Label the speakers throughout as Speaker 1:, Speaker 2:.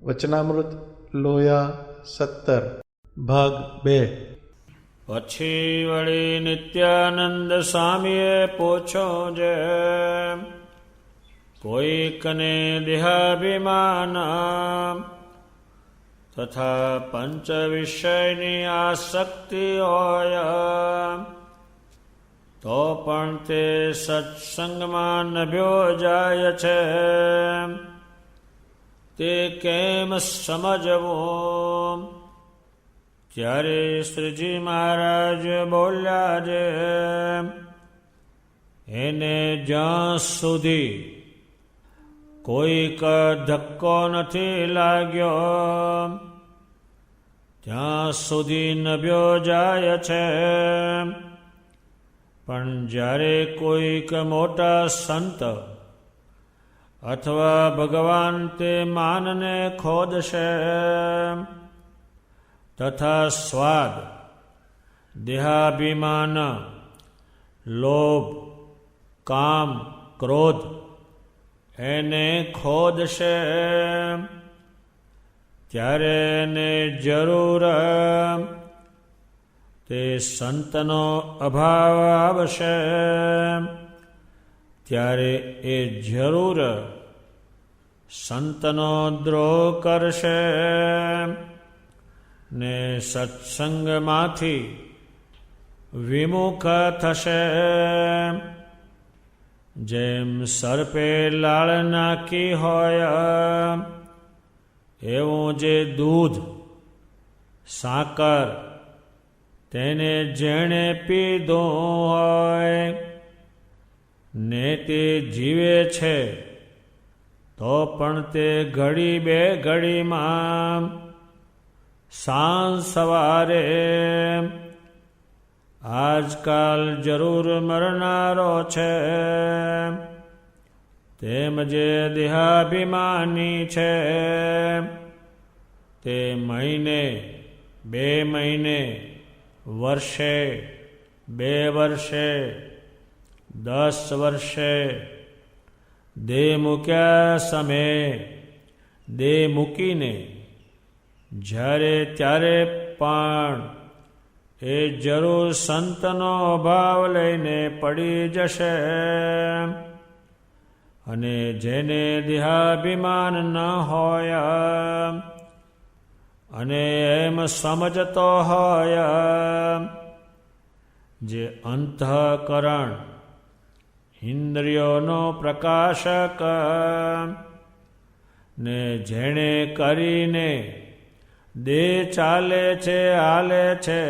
Speaker 1: વચનામૃત લોયા 17 ભાગ 2.
Speaker 2: પછી વળી નિત્યાનંદ સ્વામીએ પૂછ્યું જે કોઈકને દેહાભિમાન તથા પંચ વિષયની આસક્તિ હોય તો પણ તે સત્સંગમાં નભ્યો જાય છે, તે કેમ સમજવું? ત્યારે શ્રીજી મહારાજ બોલ્યા જે એને જ્યાં સુધી કોઈક ધક્કો નથી લાગ્યો ત્યાં સુધી નભ્યો જાય છે, પણ જ્યારે કોઈક મોટા સંત અથવા ભગવાન તે માનને ખોદશે તથા સ્વાદ, દેહાભિમાન, લોભ, કામ, ક્રોધ એને ખોદશે ત્યારે એને જરૂર તે સંતનો અભાવ આવશે, ત્યારે એ જરૂર સંતનો દ્રોહ કરશે ને સત્સંગમાંથી વિમુખ થશે. જેમ સર્પે લાળ નાખી હોય એવું જે દૂધ, સાકર તેને જેણે પીધું હોય ને તે જીવે છે તો પણ તે ઘડી બે ઘડીમાં સાંજ સવારે આજકાલ જરૂર મરનારો છે, તેમ જે દેહાભિમાની છે તે મહિને, 2 મહિને, વર્ષે, 2 વર્ષે, 10 વર્ષે દેહ મૂક્યા સમયે દેહ મૂકીને જ્યારે ત્યારે પણ એ જરૂર સંતનો અભાવ લઈને પડી જશે, અને જેને દેહાભિમાન ન હોય અને એમ સમજતો હોય જે અંતઃકરણ ઇન્દ્રિયોનો પ્રકાશક ને જેણે કરીને દેહ ચાલે છે, હાલે છે,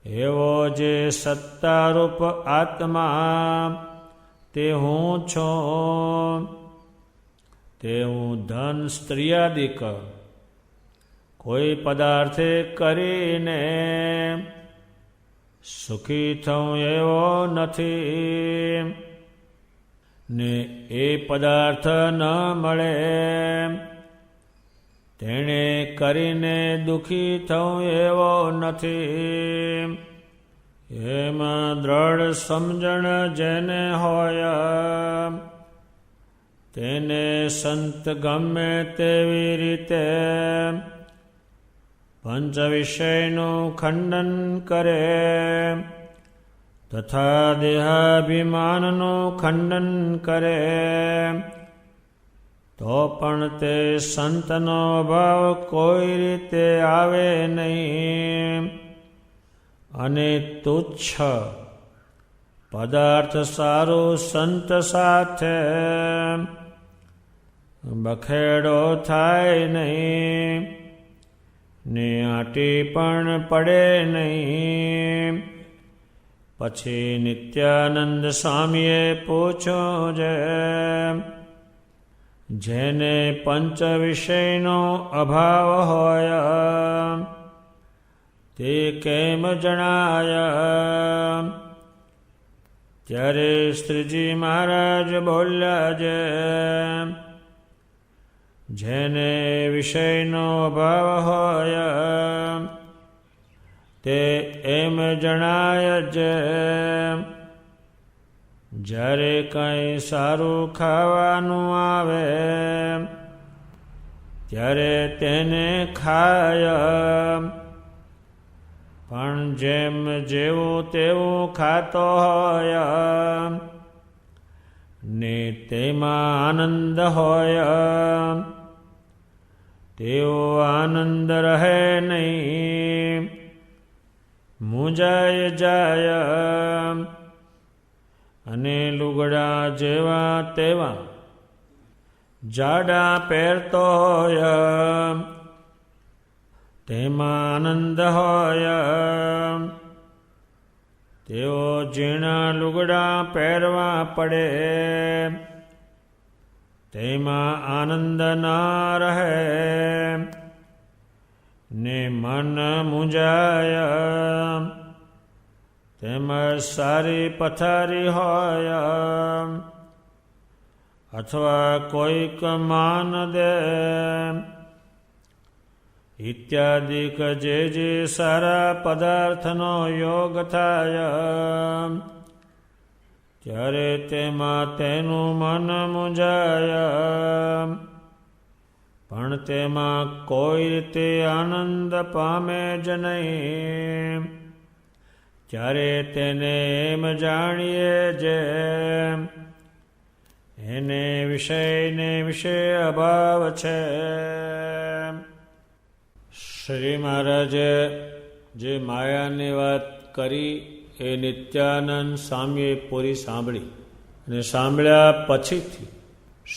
Speaker 2: એવો જે સત્તારૂપ આત્મા તે હું છું, તે હું ધન, સ્ત્રીયાદિક કોઈ પદાર્થે કરીને સુખી થવું એવો નથી ને એ પદાર્થ ન મળે તેણે કરીને દુઃખી થવું એવો નથી. એમાં દ્રઢ સમજણ જેને હોય તેને સંત ગમે તેવી રીતે પંચ વિષયનું ખંડન કરે તથા દેહાભિમાનનું ખંડન કરે તો પણ તે સંતનો ભાવ કોઈ રીતે આવે નહીં, અને તુચ્છ પદાર્થ સારું સંત સાથે બખેડો થાય નહીં ને આંટી પણ પડે નહીં. પછી નિત્યાનંદ સ્વામીએ પૂછ્યું જેને પંચ વિષયનો અભાવ હોય તે કેમ જણાય? ત્યારે શ્રીજી મહારાજ બોલ્યા જેને વિષયનો અભાવ હોય તે એમ જણાય જ્યારે કંઈ સારું ખાવાનું આવે ત્યારે તેને ખાય. પણ જેમ જેવું તેવું ખાતો હોય ને તેમાં આનંદ હોય તેવો આનંદ રહે નહીં. મૂંઝાય જાય અને લુગડા જેવા તેવા જાડા પહેરતો હોય તેમાં આનંદ હોય તેઓ ઝીણા લુગડા પહેરવા પડે તેમાં આનંદ ના રહે. ને મન મૂંઝાય તેમજ સારી પથારી હોય અથવા કોઈક માન દે ઇત્યાદિક જે સારા પદાર્થનો યોગ થાય ત્યારે તેમાં તેનું મન મૂંઝાય. પણ તેમાં કોઈ રીતે આનંદ પામે જ નહીં. ત્યારે તેને એમ જાણીએ જે એને વિષયને વિશે અભાવ છે. શ્રી મહારાજે જે માયાની વાત કરી એ નિત્યાનંદ સ્વામીએ પૂરી સાંભળી અને સાંભળ્યા પછીથી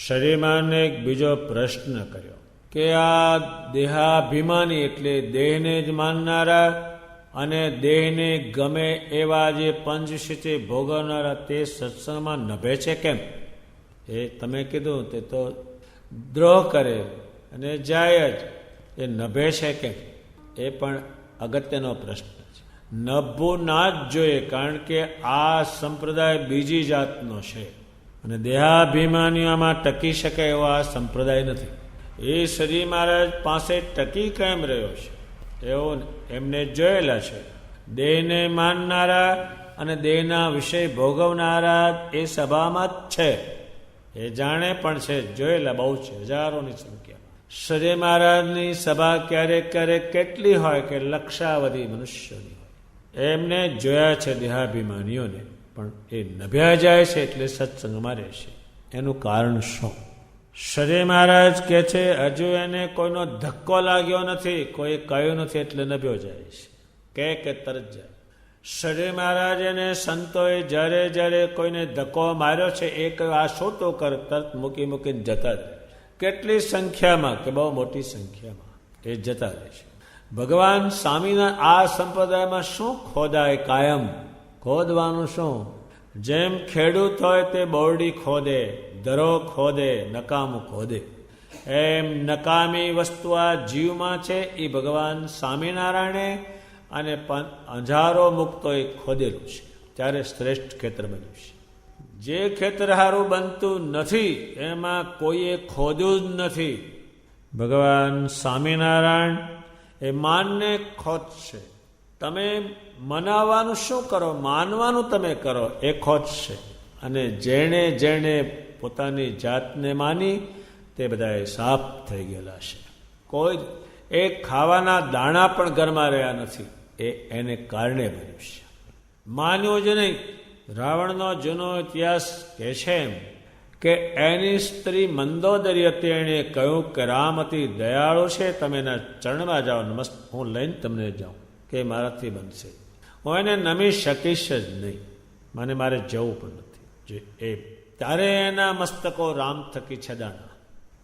Speaker 2: શ્રીમાને એક બીજો પ્રશ્ન કર્યો કે આ દેહાભિમાની એટલે દેહને જ માનનારા અને દેહને ગમે એવા જે પંચશીથી ભોગવનારા તે સત્સંગમાં નભે છે કેમ? એ તમે કીધું તે તો દ્રોહ કરે અને જાય જ, એ નભે છે કેમ? એ પણ અગત્યનો પ્રશ્ન છે. નભવું ના જ જોઈએ, કારણ કે આ સંપ્રદાય બીજી જાતનો છે અને દેહાભિમાનીઓમાં ટકી શકે એવો આ સંપ્રદાય નથી. એ શ્રી મહારાજ પાસે ટકી કેમ રહ્યો છે એવો એમને જોયેલા છે. દેહને માનનારા અને દેહના વિષય ભોગવનારા એ સભામાં જ છે, એ જાણે પણ છે, જોયેલા બહુ છે, હજારોની સંખ્યા. શ્રી મહારાજની સભા ક્યારેક ક્યારેક કેટલી હોય કે લક્ષાવધિ મનુષ્યોની હોય. એમને જોયા છે દેહાભિમાનીઓને, પણ એ નભ્યા જાય છે એટલે સત્સંગમાં રહેશે. એનું કારણ શું? શ્રી મહારાજ કહે છે હજુ એને કોઈનો ધક્કો લાગ્યો નથી, કોઈ કહ્યું નથી એટલે નભ્યો જાય છે, કે તરત જાય. શ્રી મહારાજ એને સંતોએ જ્યારે જ્યારે કોઈને ધક્કો માર્યો છે એ કહ્યું આ શું તો કર, તરત મૂકીને જતા રહે. કેટલી સંખ્યામાં કે બહુ મોટી સંખ્યામાં એ જતા રહે છે. ભગવાન સ્વામીના આ સંપ્રદાયમાં શું ખોદાય? કાયમ ખોદવાનું શું? જેમ ખેડૂત હોય તે બોરડી ખોદે, દરો ખોદે, નકામું ખોદે, એમ નકામી વસ્તુ આ જીવમાં છે એ ભગવાન સ્વામિનારાયણે અને હજારો મુક્તોએ ખોદેલું છે, ત્યારે શ્રેષ્ઠ ખેતર બન્યું છે. જે ખેતર હારું બનતું નથી એમાં કોઈએ ખોદ્યું જ નથી. ભગવાન સ્વામિનારાયણ એ માનને ખોદશે. તમે મનાવવાનું શું કરો, માનવાનું તમે કરો, એ ખોદશે. અને જેણે જેણે પોતાની જાતને માની તે બધાએ સાફ થઈ ગયેલા છે. કોઈ એક ખાવાના દાણા પણ ઘરમાં રહ્યા નથી, એ એને કારણે બન્યું છે. માન્યું જ નહીં. રાવણનો જૂનો ઇતિહાસ કહે છે એમ કે એની સ્ત્રી મંદોદરી હતી, એણે કહ્યું કે રામ અતિ દયાળુ છે, તમે એના ચરણમાં જાઓ, નમસ્તે, હું લઈને તમને જાઉં, કે મારાથી બનશે. હું એને નમી શકીશ જ નહીં, મને મારે જવું પણ નથી. જે એ ત્યારે એના મસ્તકો રામ થકી છેદાણા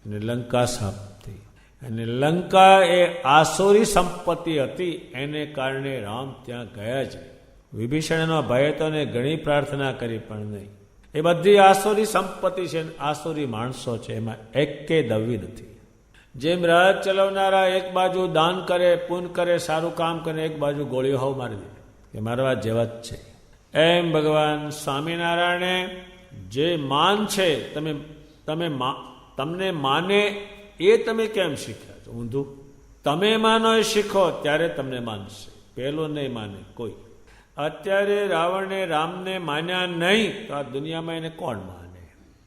Speaker 2: અને લંકા સાફ થઈ. અને લંકા એ આસુરી સંપત્તિ હતી, એને કારણે રામ ત્યાં ગયા જ. વિભીષણનો ભય તો ને ઘણી પ્રાર્થના કરી પણ નહીં. એ બધી આસુરી સંપત્તિ છે, આસુરી માણસો છે, એમાં એકે દવી નથી. જેમ રાજ ચલાવનારા એક બાજુ દાન કરે, પુન કરે, સારું કામ કરે, એક બાજુ ગોળીઓ હાવ મારી દે, એ મારવા જેવા જ છે. એમ ભગવાન સ્વામિનારાયણે જે માન છે, તમને માને એ તમે કેમ શીખ્યા છો? ઊંધું. તમે માનો એ શીખો ત્યારે તમને માનશે, પેલો નહીં માને કોઈ. અત્યારે રાવણને રામને માન્યા નહીં તો આ દુનિયામાં એને કોણ માને?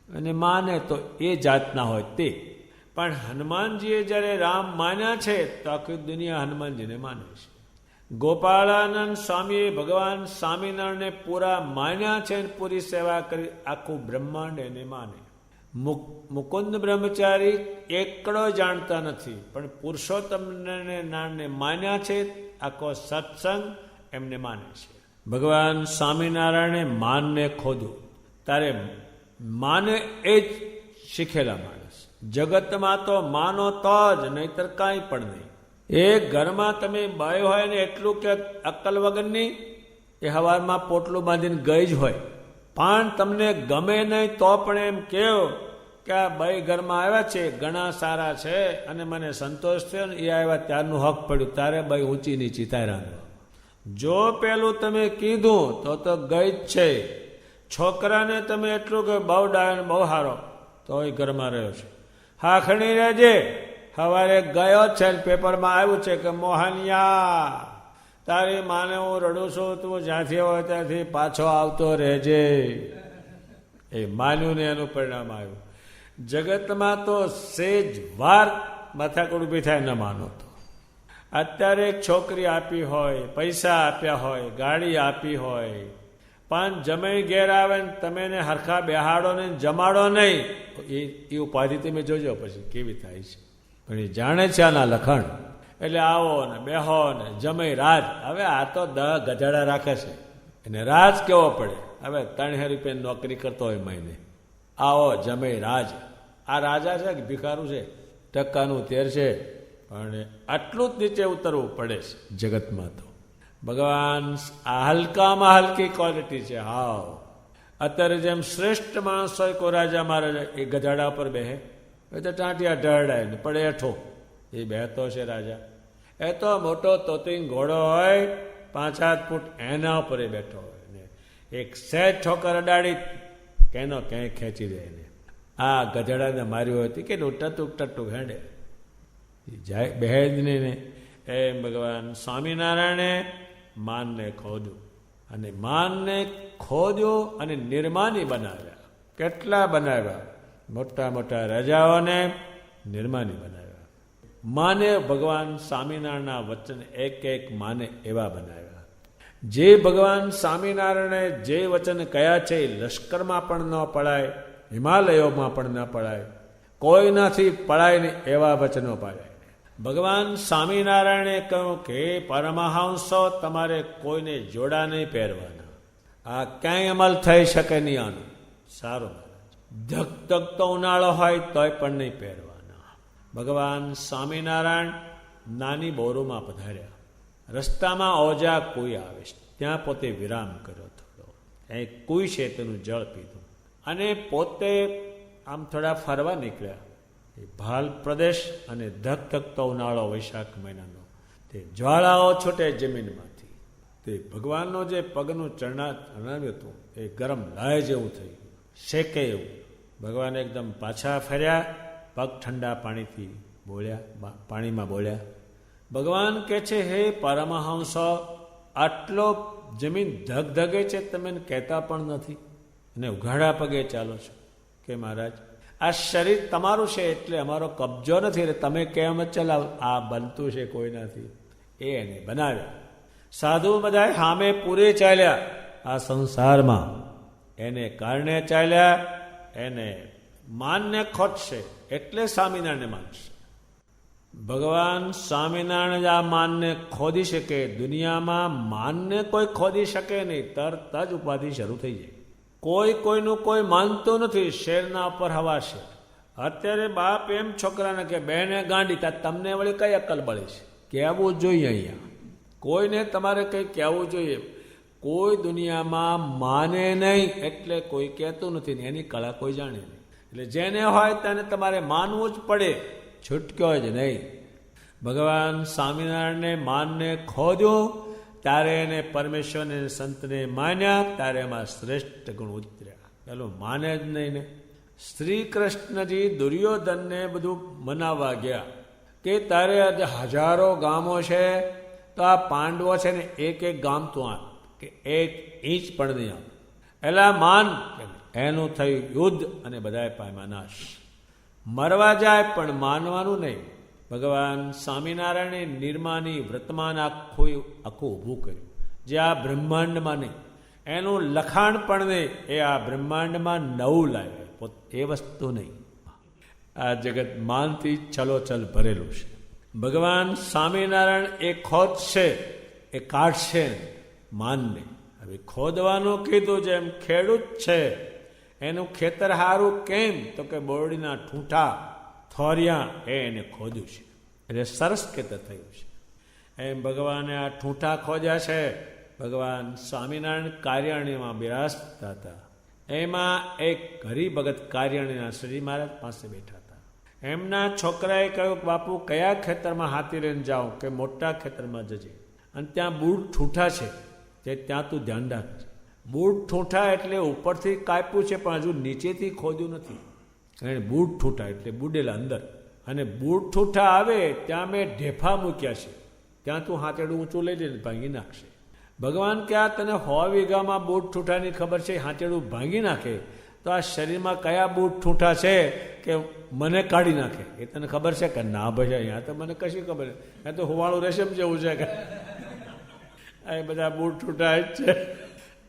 Speaker 2: અને માને તો એ જાતના હોય તે. પણ હનુમાનજીએ જ્યારે રામ માન્યા છે તો આખી દુનિયા હનુમાનજીને માને છે. ગોપાળાનંદ સ્વામીએ ભગવાન સ્વામિનારાયણને પૂરા માન્યા છે અને પૂરી સેવા કરી આખું બ્રહ્માંડ એને માને. મુકુંદ બ્રહ્મચારી એકડો જાણતા નથી પણ પુરુષોત્તમ નારાયણને માન્યા છે. આખો સત્સંગ એમને માને છે. ભગવાન સ્વામિનારાયણે માનને ખોદ્યું. તારે માને એ જ શીખેલા માણસ. જગતમાં તો માનો તો જ, નહીતર કાંઈ પણ નહીં. એ ઘરમાં તમે બાય હોય ને એટલું કે અક્કલ વગરની એ હવારમાં પોટલું બાંધીને ગઈ જ હોય, પણ તમને ગમે નહીં તો પણ એમ કહો કે આ બાઈ ઘરમાં આવ્યા છે, ઘણા સારા છે અને મને સંતોષ થયો ને એ આવ્યા ત્યારનું હક પડ્યું, તારે બાઈ ઊંચી નીચી તારા. જો પેલું તમે કીધું તો ગઈ જ છે. છોકરાને તમે એટલું કે બહુ ડાયો બહુ સારો તો એ ઘરમાં રહ્યો છે. હાખણી રહેજે, સવારે ગયો છે પેપરમાં આવ્યું છે કે મોહનિયા તારી માને હું રડું છું, તું જ્યાંથી હોય ત્યાંથી પાછો આવતો રહેજે. એ માન્યું ને એનું પરિણામ આવ્યું. જગતમાં તો સેજ વાર માથાકૂટ ઊભી થાય ન માનો તો. અત્યારે એક છોકરી આપી હોય, પૈસા આપ્યા હોય, ગાડી આપી હોય, પણ જમાઈ ઘેર આવે ને તમે એને હરખા બેહાડો ને જમાડો નહીં, એ ઉપાધિ તમે જોજો પછી કેવી થાય છે. પણ એ જાણે છે આના લખણ, એટલે આવો ને બેહો ને જમાઈ રાજ. હવે આ તો 10 ગધેડા રાખે છે, એને રાજ કેવો પડે. હવે 3,000 રૂપિયાની નોકરી કરતો હોય મહિને, આવો જમાઈ રાજ. આ રાજા છે કે ભિખારું છે? ટકાનું તેર છે, પણ આટલું જ નીચે ઉતરવું પડે છે જગતમાં. તો ભગવાન આ હલકામાં હલકી ક્વોલિટી છે. હાવ અત્યારે જેમ શ્રેષ્ઠ માણસ હોય કોઈ રાજા મહારાજા, એ ગધાડા પર બેહે, એ તો ટાંટિયા ઢળાય ને પડે હેઠો, એ બેહતો છે રાજા. એ તો મોટો તોતિંગ ઘોડો હોય 5-7 ફૂટ, એના ઉપર એ બેઠો હોય ને એક સહેજ ઠોકર અડાડી કેનો ક્યાંય ખેંચી દે એને. આ ગધેડાને માર્યું હતી કે ટટુક હેડે જાય, બેહે જ નહીં ને. એમ ભગવાન સ્વામિનારાયણે માનને ખોદ્યું, અને માનને ખોદ્યું અને નિર્માની બનાવ્યા. કેટલા બનાવ્યા? મોટા મોટા રાજાઓને નિર્માની બનાવ્યા. માને ભગવાન સ્વામિનારાયણના વચન એક માને એવા બનાવ્યા. જે ભગવાન સ્વામિનારાયણે જે વચન કયા છે એ લશ્કરમાં પણ ન પડાય, હિમાલયોમાં પણ ન પડાય, કોઈનાથી પડાય ને એવા વચનો પાડ્યા. ભગવાન સ્વામિનારાયણે કહ્યું કે પરમહંસો તમારે કોઈને જોડા નહીં પહેરવાના. આ ક્યાંય અમલ થઈ શકે નહીં. આનું સારું ધક તો ઉનાળો હોય તોય પણ નહીં પહેરવાના. ભગવાન સ્વામિનારાયણ નાની બોરુમાં પધાર્યા. રસ્તામાં ઓજા કોઈ આવે, ત્યાં પોતે વિરામ કર્યો થોડો. અહીં કોઈ છે તેનું જળ પીધું અને પોતે આમ થોડા ફરવા નીકળ્યા. ભાલ પ્રદેશ અને ધકધકતો ઉનાળો વૈશાખ મહિનાનો, તે જ્વાળાઓ છૂટે જમીનમાંથી. તે ભગવાનનો જે પગનું ચરણાવ્યું હતું એ ગરમ લાય જેવું થઈ ગયું, શેકે એવું. ભગવાન એકદમ પાછા ફર્યા, પગ ઠંડા પાણીથી બોલ્યા, પાણીમાં બોલ્યા. ભગવાન કહે છે, હે પરમહંસો, આટલો જમીન ધગધગે છે તમે કહેતા પણ નથી અને ઉઘાડા પગે ચાલો છો. કે મહારાજ આ શરીર તમારું છે એટલે અમારો કબજો નથી, એટલે તમે કેમ જ ચલાવો, આ બનતું છે કોઈનાથી. એને બનાવ્યા. સાધુ બધા સામે પૂરે ચાલ્યા આ સંસારમાં, એને કારણે ચાલ્યા. એને માનને ખોટશે એટલે સ્વામિનારાયણને માનશે. ભગવાન સ્વામિનારાયણ આ માનને ખોદી શકે. દુનિયામાં માનને કોઈ ખોદી શકે નહીં, તરત જ ઉપાધિ શરૂ થઈ જાય. કોઈનું કોઈ માનતું નથી. શેરના ઉપર હવા છે. અત્યારે બાપ એમ છોકરાને કે બહેને ગાંડી, ત્યાં તમને વળી કઈ અક્કલ બળી છે? કહેવું જોઈએ. અહીંયા કોઈને તમારે કંઈ કહેવું જોઈએ. કોઈ દુનિયામાં માને નહીં એટલે કોઈ કહેતું નથી ને એની કળા કોઈ જાણે નહીં. એટલે જેને હોય તેને તમારે માનવું જ પડે, છૂટક્યો જ નહીં. ભગવાન સ્વામિનારાયણને માનને ખોદ્યું ત્યારે એને પરમેશ્વરને સંતને માન્યા, ત્યારે એમાં શ્રેષ્ઠ ગુણ ઉતર્યા. પેલું માને જ નહીં ને. શ્રી કૃષ્ણજી દુર્યોધનને બધું મનાવવા ગયા કે તારે હજારો ગામો છે તો આ પાંડવો છે ને એક ગામ તું આપ, કે 1 ઇંચ પણ નહીં આપ. એલા માન. એનું થયું યુદ્ધ અને બધાએ પામ્યા નાશ. મરવા જાય પણ માનવાનું નહીં. ભગવાન સ્વામિનારાયણે નિર્માની વર્તમાન આખું ઊભું કર્યું, જે આ બ્રહ્માંડમાં નહીં, એનું લખાણ પણ નહીં, એ આ બ્રહ્માંડમાં નવું લાવ્યા, એ વસ્તુ નહીં. આ જગત માનથી છલોછલ ભરેલું છે. ભગવાન સ્વામિનારાયણ એ ખોદશે, એ કાઢશે માનને. હવે ખોદવાનું કીધું, જેમ ખેડૂત છે એનું ખેતર હારું કેમ, તો કે બોરડીના ઠૂંઠા થોરિયા એને ખોદ્યું છે એટલે સરસ ખેતર થયું છે. એમ ભગવાને આ ઠૂંઠા ખોદ્યા છે. ભગવાન સ્વામિનારાયણ કાર્યાણીમાં બિરાજતા હતા. એમાં એક હરિભગત કાર્યાણીના શ્રી મહારાજ પાસે બેઠા હતા. એમના છોકરાએ કહ્યું કે બાપુ કયા ખેતરમાં હાથી લઈને જાઓ, કે મોટા ખેતરમાં જજે, અને ત્યાં બૂઢ ઠૂંઠા છે તે ત્યાં તું ધ્યાન રાખજે. બૂઢ ઠૂંઠા એટલે ઉપરથી કાપ્યું છે પણ હજુ નીચેથી ખોદ્યું નથી. એને બૂઢ ઠૂંઠા એટલે બુડેલા અંદર, અને બૂઢ ઠૂંઠા આવે ત્યાં મેં ઢેફા મૂક્યા છે, ત્યાં તું હાથેડું ઊંચું લઈ લઈને ભાંગી નાખશે. ભગવાન કે આ તને 100 વીઘામાં બૂઢ ઠૂંઠાની ખબર છે, હાથેડું ભાંગી નાખે, તો આ શરીરમાં કયા બૂઢ ઠૂંઠા છે કે મને કાઢી નાખે એ તને ખબર છે કે ના? ભાઈ અહીંયા તો મને કશી ખબર નહીં, એ તો હુવાળું રેશમ જેવું છે કે એ બધા બૂઢ ઠૂંઠા જ છે.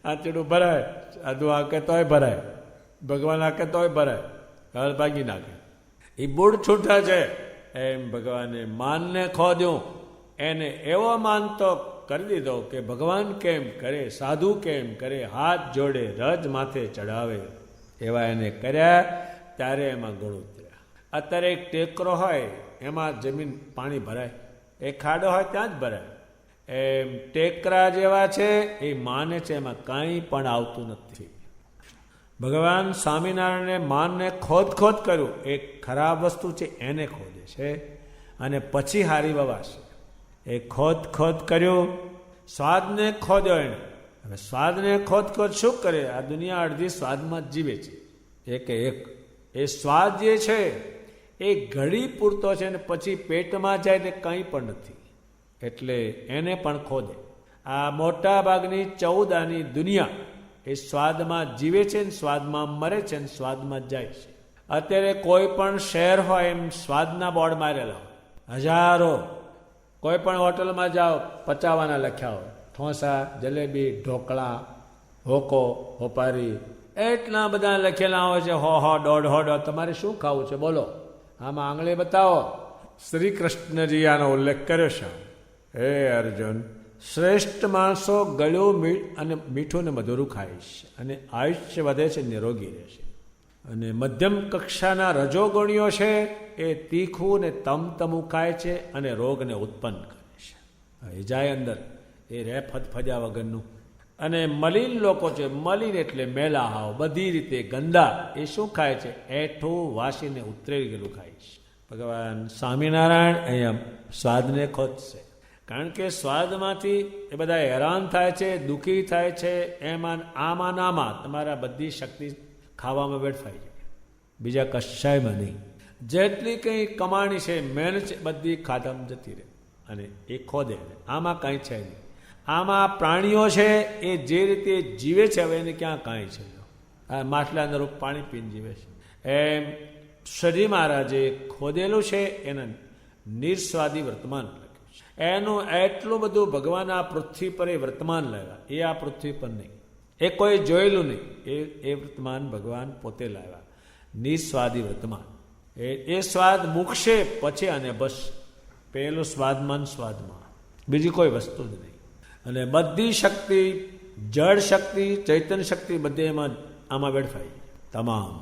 Speaker 2: હાથેડું ભરાય, આધું આંકે તોય ભરાય, ભગવાન આંકે તોય ભરાય, હવે ભાગી નાખે. એ બૂઢ ઠૂંઠા છે. એમ ભગવાને માનને ખોદ્યું, એને એવો માનતો કરી દીધો કે ભગવાન કેમ કરે, સાધુ કેમ કરે, હાથ જોડે રજ માથે ચડાવે, એવા એને કર્યા. ત્યારે એમાં ગુણ ઉતર્યા. અત્યારે એક ટેકરો હોય એમાં જમીન પાણી ભરાય, એક ખાડો હોય ત્યાં જ ભરાય. એમ ટેકરા જેવા છે એ માને છે, એમાં કાંઈ પણ આવતું નથી. ભગવાન સ્વામિનારાયણે માનને ખોદ કર્યું, એક ખરાબ વસ્તુ છે એને ખોદે છે, અને પછી હારી વવાશે. એ ખોદ કર્યું, સ્વાદને ખોદ્યો એને. હવે સ્વાદને ખોદ શું કરે? આ દુનિયા અડધી સ્વાદમાં જ જીવે છે. એક એ સ્વાદ જે છે એ ઘડી પૂરતો છે, અને પછી પેટમાં જાય તે કંઈ પણ નથી, એટલે એને પણ ખોદે. આ મોટા ભાગની 14 આની દુનિયા એ સ્વાદમાં જીવે છે, ને સ્વાદમાં મરે છે, ને સ્વાદમાં જાય છે. અત્યારે કોઈ પણ શહેર હોય એમ સ્વાદના બોર્ડ મારેલા હોય, હજારો. કોઈ પણ હોટલમાં જાઓ, પચાવવાના લખ્યા હોય, ઠોસા, જલેબી, ઢોકળા, હોકો, હોપારી, એટલા બધા લખેલા હોય છે. હો 1.5 તમારે શું ખાવું છે બોલો, આમાં આંગળી બતાવો. શ્રી કૃષ્ણજી આનો ઉલ્લેખ કર્યો છે. હે અર્જુન, શ્રેષ્ઠ માણસો ગળ્યું અને મીઠું ને મધુરું ખાય છે, અને આયુષ્ય વધે છે, નિરોગી રહે છે. અને મધ્યમ કક્ષાના રજોગુણીઓ છે એ તીખું ને તમતમું ખાય છે, અને રોગને ઉત્પન્ન કરે છે. એ જાય અંદર, એ રહે ફજફજ્યા વગરનું. અને મલિન લોકો છે, મલિન એટલે મેલા હાવ, બધી રીતે ગંદા, એ શું ખાય છે? એઠું વાસીને ઉતરેલી ગયેલું ખાય છે. ભગવાન સ્વામિનારાયણ અહીંયા સ્વાદને ખોદશે, કારણ કે સ્વાદમાંથી એ બધા હેરાન થાય છે, દુઃખી થાય છે. આમાં નામાં તમારા બધી શક્તિ ખાવામાં વેડફાઈ જાય, બીજા કશાયમાં નહીં. જેટલી કંઈ કમાણી છે, મહેનત છે, બધી ખાધામાં જતી રહે, અને એ ખોદે. આમાં કાંઈ છે નહીં. આમાં પ્રાણીઓ છે એ જે રીતે જીવે છે, હવે એને ક્યાં કાંઈ છે? આ માટલા અંદર પાણી પીને જીવે છે. એમ શ્રી મહારાજે ખોદેલું છે, એના નિર્સ્વાદી વર્તમાન લખ્યું છે. એનું એટલું બધું ભગવાન આ પૃથ્વી પર એ વર્તમાન લાવ્યા, એ આ પૃથ્વી પર નહીં, એ કોઈ જોયેલું નહીં, એ વર્તમાન ભગવાન પોતે લાવ્યા, નિસ્વાદી વર્તમાન. એ સ્વાદ મૂકશે પછી, અને બસ પેલું સ્વાદમાં, બીજી કોઈ વસ્તુ જ નહીં. અને બધી શક્તિ, જળ શક્તિ, ચૈતન્ય શક્તિ, બધે આમાં વેડફાઈ. તમામ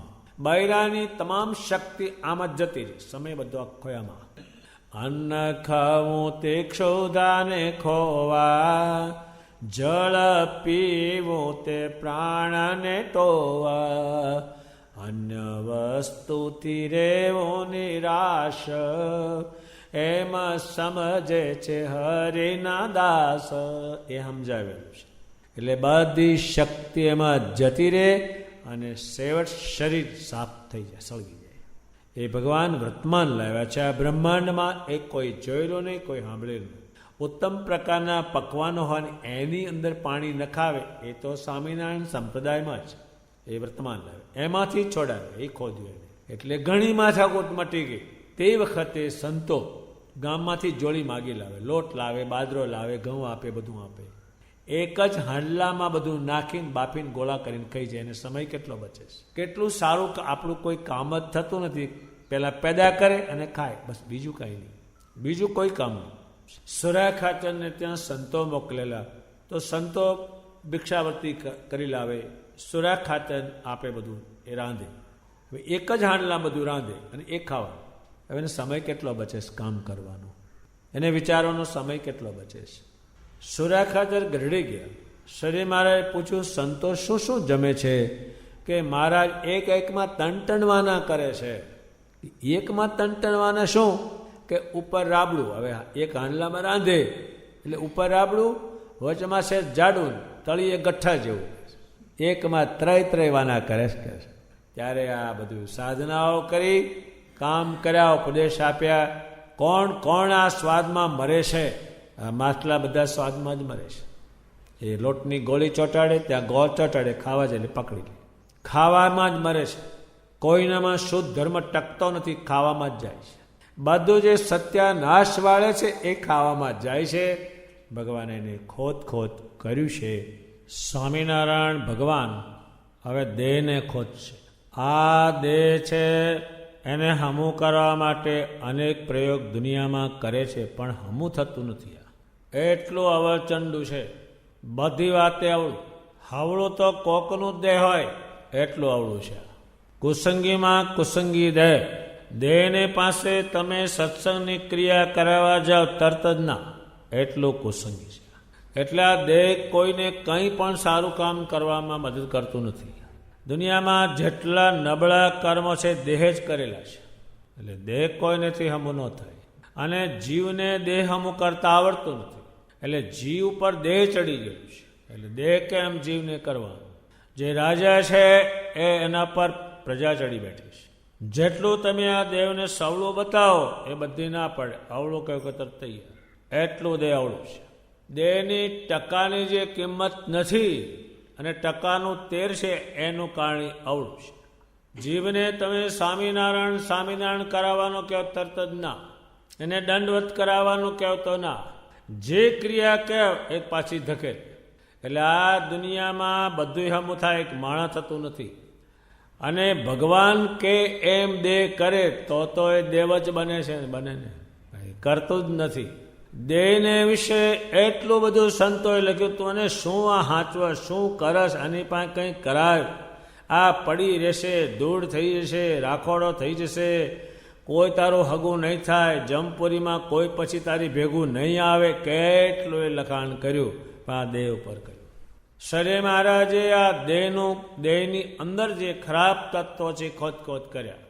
Speaker 2: બૈરાની તમામ શક્તિ આમાં જ જતી રહી, સમય બધો આખો આમાં. અન્ન ખાવું તે ક્ષોધાને ખોવા, જળ પીવું તે પ્રાણને ટોવા, અન્ય વસ્તુથી રેવો નિરાશ, એમ સમજે છે હરિના દાસ. એ સમજાવેલું છે. એટલે બધી શક્તિ એમાં જતી રહે, અને સેવટ શરીર સાફ થઈ જાય, સળગી જાય. એ ભગવાન વર્તમાન લાવ્યા છે આ બ્રહ્માંડમાં. એ કોઈ જોયેલું નહીં, કોઈ સાંભળેલું નહીં. ઉત્તમ પ્રકારના પકવાનો હોય ને એની અંદર પાણી નખાવે, એ તો સ્વામિનારાયણ સંપ્રદાયમાં જ એ વર્તમાન લાવે, એમાંથી છોડાવે. એ ખોદ્યું એટલે ઘણી માથાકૂટ મટી ગઈ. તે વખતે સંતો ગામમાંથી જોડી માગી લાવે, લોટ લાવે, બાજરો લાવે, ઘઉં આપે, બધું આપે. એક જ હાંડલામાં બધું નાખીને બાફીને ગોળા કરીને ખાઈ જાય. અને સમય કેટલો બચે છે. કેટલું સારું, આપણું કોઈ કામ જ થતું નથી. પહેલાં પેદા કરે અને ખાય, બસ, બીજું કાંઈ નહીં, બીજું કોઈ કામ નહીં. સુરા ખાચરને ત્યાં સંતો મોકલેલા, તો સંતો ભિક્ષાવર્તી કરી લાવે, સુરા ખાચર આપે, બધું એ રાંધે. હવે એક જ હાંડલા બધું રાંધે અને એ ખાવાનું. હવે એને સમય કેટલો બચે છે કામ કરવાનો, એને વિચારવાનો સમય કેટલો બચે છે. સુરા ખાચર ગરડી ગયા. શ્રી મહારાજે પૂછ્યું, સંતો શું શું જમે છે? કે મહારાજ એક એકમાં તણતણવાના કરે છે. એકમાં તણતણવાના શું? કે ઉપર રાબડું, હવે એક હાંડલામાં રાંધે એટલે ઉપર રાબડું, વચમાં છે જાડું, તળીએ ગઠ્ઠા જેવું, એકમાં ત્રય વાના કરે છે. ત્યારે આ બધું સાધનાઓ કરી, કામ કર્યા, ઉપદેશ આપ્યા. કોણ કોણ આ સ્વાદમાં મરે છે? આ માછલા બધા સ્વાદમાં જ મરે છે. એ લોટની ગોળી ચોંટાડે, ત્યાં ગોળ ચોંટાડે, ખાવા જાય એટલે પકડી લે, ખાવામાં જ મરે છે. કોઈનામાં શુદ્ધ ધર્મ ટકતો નથી, ખાવામાં જ જાય છે. બધું જે સત્યાનાશ વાળે છે એ ખાવામાં જ જાય છે. ભગવાને એને ખોદ કર્યું છે. સ્વામિનારાયણ ભગવાન હવે દેહને ખોદશે. આ દેહ છે એને હમું કરવા માટે અનેક પ્રયોગ દુનિયામાં કરે છે, પણ હમું થતું નથી. એટલું અવળચંડું છે, બધી વાતે અવળું. હવળું તો કોકનું દેહ હોય એટલું અવળું છે. કુસંગીમાં કુસંગી દેહ. દેહને પાસે તમે સત્સંગની ક્રિયા કરાવવા જાઓ તરત જ ના, એટલું કુસંગી છે. એટલે આ દેહ કોઈને કંઈ પણ સારું કામ કરવામાં મદદ કરતું નથી. દુનિયામાં જેટલા નબળા કર્મો છે દેહ જ કરેલા છે. એટલે દેહ કોઈનેથી હમું ન થાય. અને જીવને દેહ હમું કરતા આવડતું નથી. એટલે જીવ ઉપર દેહ ચડી ગયું છે. એટલે દેહ કેમ જીવને કરવાનું? જે રાજા છે એ એના પર પ્રજા ચડી બેઠી છે. જેટલું તમે આ દેવને સવળું બતાવો એ બધી ના પડે. અવળું કહ્યું કે તરત તૈયાર. એટલું દેહ અવળું છે. દેહની ટકાની જે કિંમત નથી અને ટકાનું તેર છે એનું કારણ અવળું છે. જીવને તમે સ્વામિનારાયણ કરાવવાનું કહો તરત જ ના, એને દંડવત કરાવવાનું કહો તો ના, જે ક્રિયા કહો એ પાછી ધકેલ. એટલે આ દુનિયામાં બધું હમું થાય, એક માણસ થતું નથી. અને ભગવાન કે એમ દેહ કરે તો એ દેવ જ બને છે, બને ને કરતું જ નથી. દેહને વિશે એટલું બધું સંતોએ લખ્યું તું, અને શું આ હાંચવ, શું કરસ, આની પાસે કંઈ કરાય, આ પડી રહેશે, ધૂળ થઈ જશે, રાખોડો થઈ જશે, કોઈ તારું હગું નહીં થાય, જમપુરીમાં કોઈ પછી તારી ભેગું નહીં આવે. કેટલું એ લખાણ કર્યું, પણ આ દેહ ઉપર કર્યું. શ્રી મહારાજે આ દેહની અંદર જે ખરાબ તત્વો છે ખોદ કર્યા,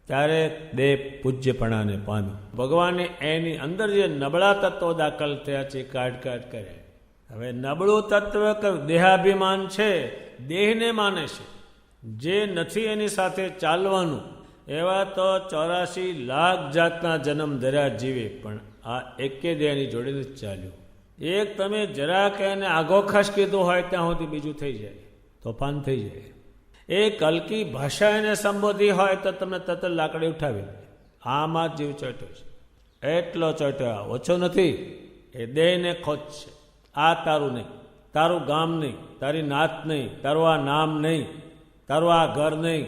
Speaker 2: ત્યારે દેહ પૂજ્યપણાને પામ્યું. ભગવાને એની અંદર જે નબળા તત્વો દાખલ થયા છે કાઢ કર્યા. હવે નબળું તત્વ દેહાભિમાન છે, દેહને માને છે, જે નથી એની સાથે ચાલવાનું. એવા તો 84 લાખ જાતના જન્મ ધર્યા જીવે, પણ આ એકે દેહની જોડે જ ચાલ્યું. એક તમે જરાક એને આગો ખાસ કીધું હોય ત્યાં સુધી બીજું થઈ જાય, તોફાન થઈ જાય. એક હલકી ભાષા એને સંબોધી હોય તો તમે તરત લાકડી ઉઠાવી લે. આમાં જીવ ચોટ્યો છે, એટલો ચોટ્યો, ઓછો નથી. એ દેહને ખોદ છે. આ તારું નહીં, તારું ગામ નહીં, તારી નાત નહીં, તારું આ નામ નહીં, તારું આ ઘર નહીં.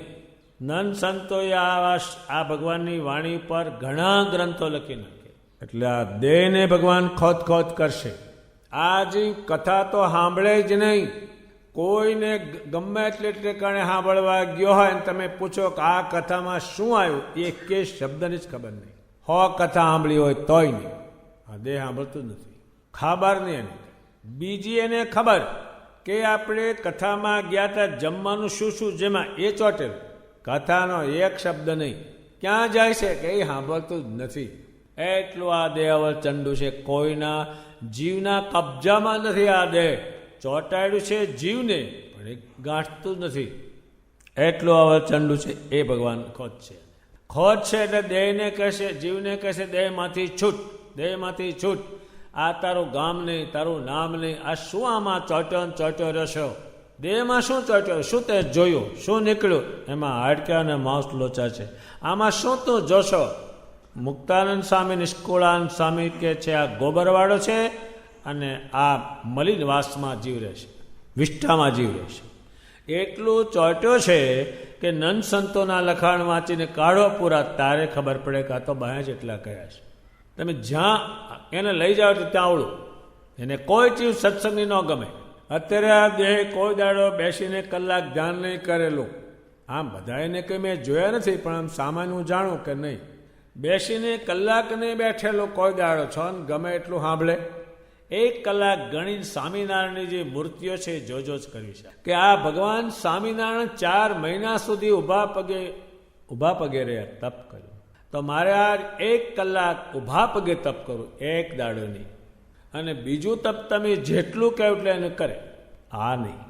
Speaker 2: નંદ સંતોએ આ ભગવાનની વાણી પર ઘણા ગ્રંથો લખી નાખે. એટલે આ દેહને ભગવાન ખોદ કરશે. આ જીવ કથા તો સાંભળે જ નહીં. કોઈને ગમે એટલે કારણે સાંભળવા ગયો હોય ને તમે પૂછો કે આ કથામાં શું આવ્યું, એ કે શબ્દની જ ખબર નહીં. કથા સાંભળી હોય તોય નહીં. આ દેહ સાંભળતું જ નથી, ખબર નહીં એને. બીજી એને ખબર કે આપણે કથામાં ગયા હતા, જમવાનું શું શું જેમાં એ ચોટેલું. કથાનો એક શબ્દ નહીં. ક્યાં જાય છે કે એ સાંભળતું જ નથી. એટલું આ દેહ ચંડુ છે. કોઈના જીવના કબજામાં નથી. આ દેહ ચોંટાડ્યું છે જીવને, પણ એ ગાંઠતું જ નથી. એટલું અવચંડુ છે. એ ભગવાન ખોદ છે. ખોદ છે એટલે દેહને કહેશે, જીવને કહેશે દેહમાંથી છૂટ, દેહમાંથી છૂટ. આ તારું ગામ નહીં, તારું નામ નહીં, આ શું આમાં ચોટ્યો રહેશો? દેહમાં શું ચોટ્યો, શું તે જોયું, શું નીકળ્યું? એમાં હાડકા અને માંસ લોચા છે. આમાં શું તું જોશો? મુક્તાનંદ સ્વામી, નિષ્કુળાનંદ સ્વામી કે છે આ ગોબરવાળો છે અને આ મલિન વાસમાં જીવ રહેશે, વિષ્ઠામાં જીવ રહેશે. એટલું ચોટ્યો છે કે નંદ સંતોના લખાણ વાંચીને કાઢો પૂરા, તારે ખબર પડે કે આ તો બાયા જેટલા કયા છે. તમે જ્યાં એને લઈ જાઓ ત્યાં આવડું. એને કોઈ ચીજ સત્સંગની ન ગમે. અત્યારે આ દેહ કોઈ દાડો બેસીને કલાક ધ્યાન નહીં કરેલું. આમ બધા એને કંઈ મેં જોયા નથી, પણ આમ સામાન્ય હું જાણું કે નહીં. બેસીને કલાક નહીં બેઠેલો કોઈ દાડો છો ને ગમે એટલું સાંભળે. 1 કલાક ગણીને સ્વામિનારાયણની જે મૂર્તિઓ છે એ જોજો જ કરી છે કે આ ભગવાન સ્વામિનારાયણ 4 મહિના સુધી ઊભા પગે રહ્યા, તપ કર્યું. તો મારે આ 1 કલાક ઊભા પગે તપ કરું, 1 દાડો નહીં. અને બીજું તપ તમે જેટલું કહો એટલે એને કરે, આ નહીં.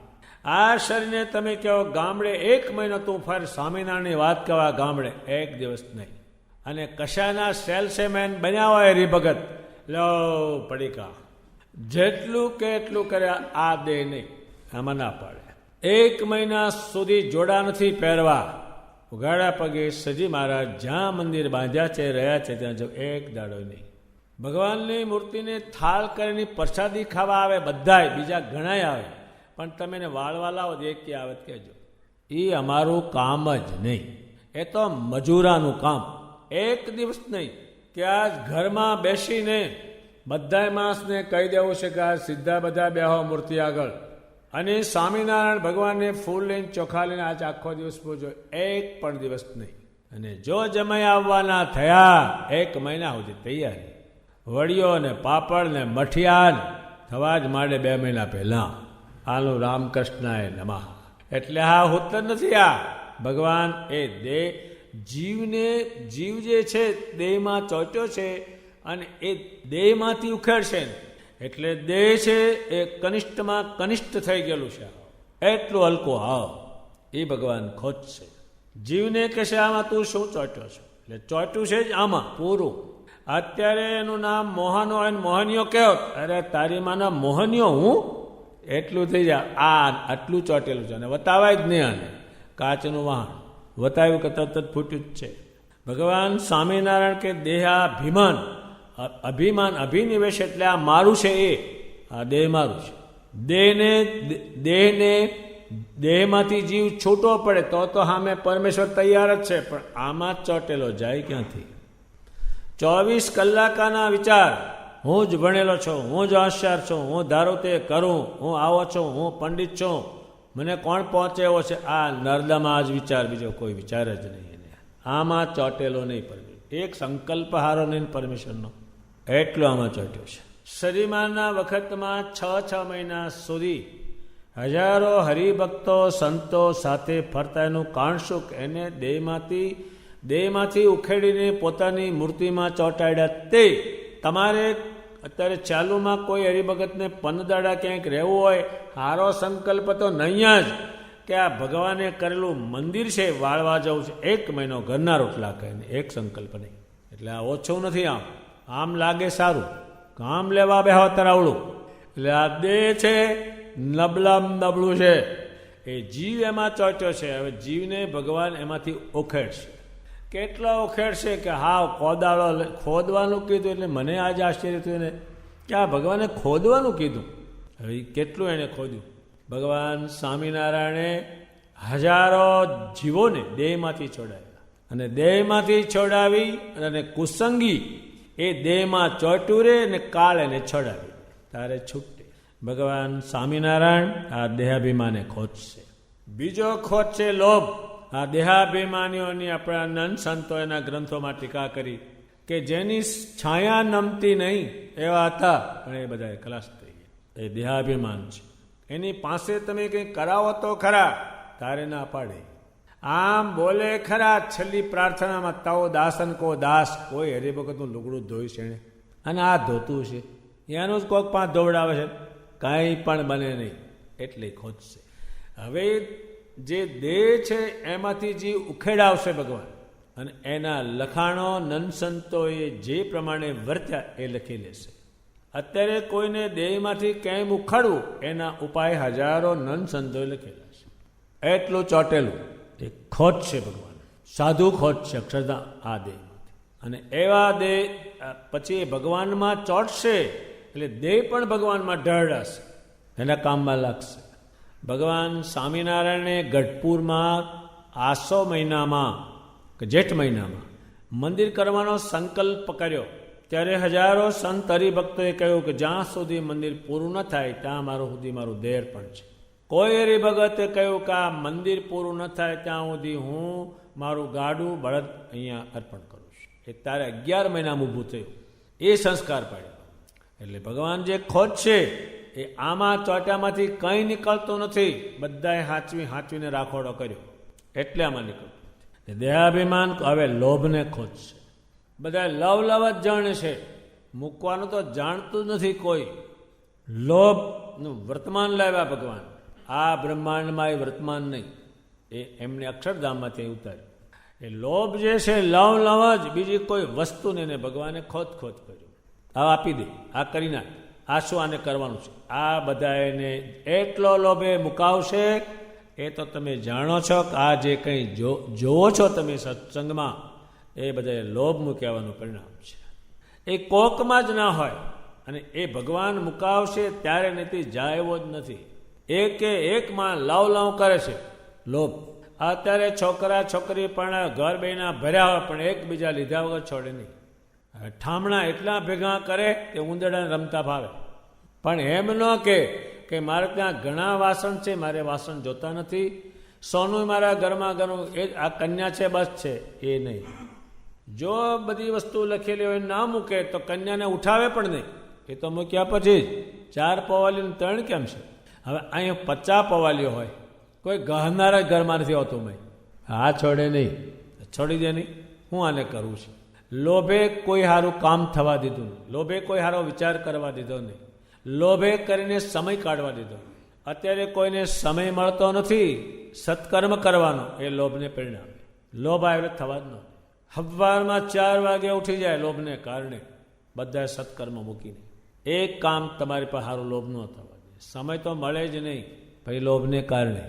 Speaker 2: આ શરીરને તમે કહો ગામડે 1 મહિનો તું ફર સ્વામિનારાયણની વાત કહેવા ગામડે, 1 દિવસ નહીં. અને કશાના સેલ્સમેન બન્યા હોય હરિભગત, લો પડીકા, જેટલું કે એટલું કરે, આ દે નહીં. આમાં ના પાડે. 1 મહિના સુધી જોડા નથી પહેરવા, ઉઘાડા પગે સજી મહારાજ જ્યાં મંદિર બાંધ્યા છે રહ્યા છે ત્યાં જો 1 દાડો નહીં. ભગવાનની મૂર્તિને થાળ કરીને પ્રસાદી ખાવા આવે બધાય, બીજા ઘણાય આવે, પણ તમે એને વાળવા લાવો એક કે આવે કહેજો. એ અમારું કામ જ નહીં, એ તો મજૂરાનું કામ. 1 દિવસ નહીં કે આ ઘરમાં બેસીને બધા માણસને કહી દેવું છે કે આ સીધા બધા બેહો મૂર્તિ આગળ અને સ્વામિનારાયણ ભગવાનને ફૂલ લઈને ચોખા લઈને આજ આખો દિવસ પૂજો, 1 પણ દિવસ નહીં. અને જો જમાઈ આવવાના થયા 1 મહિના સુધી તૈયારી, વડીઓ ને પાપડ ને મઠિયા થવા જ માંડે 2 મહિના પહેલા. આનું રામકૃષ્ણાય નમઃ. એટલે હા હોતર નથી. આ ભગવાન એ દેહ જીવ જે છે દેહમાં ચોટ્યો છે અને એ દેહમાંથી ઉખેડશે ને એટલે દેહ છે એ કનિષ્ઠમાં કનિષ્ઠ થઈ ગયેલું છે. એટલું હલકું હાવ એ ભગવાન ખોજશે. જીવને કહેશે આમાં તું શું ચોટ્યો છે, એટલે ચોટ્યું છે જ આમાં પૂરું. અત્યારે એનું નામ મોહનો હોય ને મોહનીયો કહો, અરે તારી માના મોહનીયો હું, એટલું થઈ જાય. આ આટલું ચોટેલું છે અને વતાવાય જ નહીં. આને કાચનું વાહન વતાવ્યું કે તરત જ ફૂટ્યું જ છે. ભગવાન સ્વામિનારાયણ કે દેહાભિમાન, અભિમાન અભિનિવેશ એટલે આ મારું છે, એ આ દેહ મારું છે. દેહમાંથી જીવ છૂટો પડે તો સામે પરમેશ્વર તૈયાર જ છે, પણ આમાં જ ચોટેલો જાય ક્યાંથી? 24 કલાકના વિચાર, હું જ ભણેલો છું, હું જ હોશિયાર છું, હું ધારું તે કરું, હું આવો છું, હું પંડિત છું, મને કોણ પહોંચે એવો છે, આ નર્દમાં જ વિચાર, બીજો કોઈ વિચાર જ નહીં. એને આમાં ચોટેલો નહીં. એક સંકલ્પ હારો નહીં પરમેશ્વરનો, એટલો આમાં ચોટ્યો છે. શરીમાના વખતમાં 6 મહિના સુધી હજારો હરિભક્તો સંતો સાથે ફરતા. એનું કારણ શું? એને દેહમાંથી ઉખેડીને પોતાની મૂર્તિમાં ચોંટાડ્યા. તે તમારે અત્યારે ચાલુમાં કોઈ હરિભગતને 15 દાડા ક્યાંક રહેવું હોય, હારો સંકલ્પ તો નહીં જ કે આ ભગવાને કરેલું મંદિર છે વાળવા જવું છે, 1 મહિનો ઘરના રોટલા કહીને, એક સંકલ્પ નહીં. એટલે આ ઓછું નથી. આમ લાગે સારું, કામ લેવા બેહો તરાવડું. એટલે આ દેહ છે નબળું છે, એ જીવ એમાં ચોટ્યો છે. હવે જીવને ભગવાન એમાંથી ઉખેડશે. કેટલો ઉખેડશે કે હાવ કોદાળો ખોદવાનું કીધું. એટલે મને આજે આશ્ચર્ય થયું ને કે આ ભગવાને ખોદવાનું કીધું. હવે કેટલું એને ખોદ્યું? ભગવાન સ્વામિનારાયણે હજારો જીવોને દેહમાંથી છોડાવ્યા, અને દેહમાંથી છોડાવી અને કુસંગી એ દેહમાં ચોટ્યું રે અને કાળ એને છોડાવી, તારે છૂટે. ભગવાન સ્વામિનારાયણ આ દેહાભિમાને ખોજશે. બીજો ખોજ છે લોભ. આ દેહાભિમાનીઓની આપણા નંદ સંતો એના ગ્રંથોમાં ટીકા કરી કે જેની છાયા નમતી નહીં એવા હતા, પણ એ બધા ખલાસ થઈ ગયા. એ દેહાભિમાન છે. એની પાસે તમે કંઈ કરાવો તો ખરા, તારે ના પાડે. આમ બોલે ખરા છેલ્લી પ્રાર્થનામાં, તાઓ દાસન કો દાસ. કોઈ હરિભગતનું લુગડું ધોયું છે એને, અને આ ધોતું છે એનું જ કોઈક 5 ધોવડાવે છે, કાંઈ પણ બને નહીં. એટલે ખોજશે. હવે જે દેહ છે એમાંથી જે ઉખેડાવશે ભગવાન, અને એના લખાણો નંદ સંતોએ જે પ્રમાણે વર્ત્યા એ લખી લેશે. અત્યારે કોઈને દેહમાંથી ક્યાંય ઉખાડવું એના ઉપાય હજારો નન સંતોએ લખેલા છે. એટલું ચોટેલું એ ખોટ છે ભગવાન, સાધુ ખોટ છે અક્ષરધામ આ દેહમાંથી. અને એવા દેહ પછી ભગવાનમાં ચોટશે એટલે દેહ પણ ભગવાનમાં ઢળાશે, એના કામમાં લાગશે. ભગવાન સ્વામિનારાયણે ગઢપુરમાં આસો મહિનામાં કે જેઠ મહિનામાં મંદિર કરવાનો સંકલ્પ કર્યો. ત્યારે હજારો સંત હરિભક્તોએ કહ્યું કે જ્યાં સુધી મંદિર પૂરું ન થાય ત્યાં મારું દેર પણ છે. કોઈ હરિભગતે કહ્યું કે આ મંદિર પૂરું ન થાય ત્યાં સુધી હું મારું ગાડું બળદ અહીંયા અર્પણ કરું છું. એ તારે 11 મહિનામાં ઊભું થયું, એ સંસ્કાર પાડ્યો. એટલે ભગવાન જે ખોટ છે એ આમાં ચોટામાંથી કંઈ નીકળતો નથી. બધાએ હાંચવીને રાખોડો કર્યો એટલે આમાં નીકળતું. દેહાભિમાન હવે લોભને ખોટ છે. બધા લવ જ જાણે છે, મૂકવાનું તો જાણતું નથી કોઈ. લોભનું વર્તમાન લાવ્યા ભગવાન. આ બ્રહ્માંડમાં એ વર્તમાન નહીં, એ એમને અક્ષરધામમાંથી ઉતાર્યું. એ લોભ જે છે લવ જ, બીજી કોઈ વસ્તુને એને ભગવાને ખોત કર્યું. આ આપી દે, આ કરી નાખ, આ શું આને કરવાનું છે. આ બધા એને એટલો લોભે મુકાવશે. એ તો તમે જાણો છો કે આ જે કંઈ જોવો છો તમે સત્સંગમાં, એ બધા લોભ મૂક્યાવાનું પરિણામ છે. એ કોકમાં જ ના હોય, અને એ ભગવાન મુકાવશે ત્યારે નથી, જાય એવો જ નથી. એકમાં લવ કરે છે લોભ. અત્યારે છોકરા છોકરી પણ ઘર બેના ભર્યા હોય પણ એકબીજા લીધા વગર છોડે નહીં. ઠામણા એટલા ભેગા કરે કે ઉંદરડાને રમતા ભાવે. પણ એમ ન કે મારે ત્યાં ઘણા વાસણ છે, મારે વાસણ જોતા નથી, સોનું મારા ઘરમાં ઘણું, એ આ કન્યા છે બસ છે, એ નહીં. જો બધી વસ્તુ લખેલી હોય ના મૂકે તો કન્યાને ઉઠાવે પણ નહીં. એ તો મૂક્યા પછી જ 4 પવાલીનું 3 કેમ છે? હવે અહીં 50 પવાલીઓ હોય, કોઈ ગહનારા ઘરમાં નથી હોતું. મેં હા છોડે નહીં, છોડી દે નહીં, હું આને કરું છું. લોભે કોઈ સારું કામ થવા દીધું નહીં, લોભે કોઈ સારો વિચાર કરવા દીધો નહીં, લોભે કરીને સમય કાઢવા દીધો. અત્યારે કોઈને સમય મળતો નથી સત્કર્મ કરવાનો, એ લોભને પરિણામે. લોભ આવે થવા જ ન. સવારમાં 4 વાગે ઉઠી જાય લોભને કારણે, બધા સત્કર્મ મૂકીને. એક કામ તમારી પર સારું લોભ ન થવા દે. સમય તો મળે જ નહીં ભાઈ લોભને કારણે.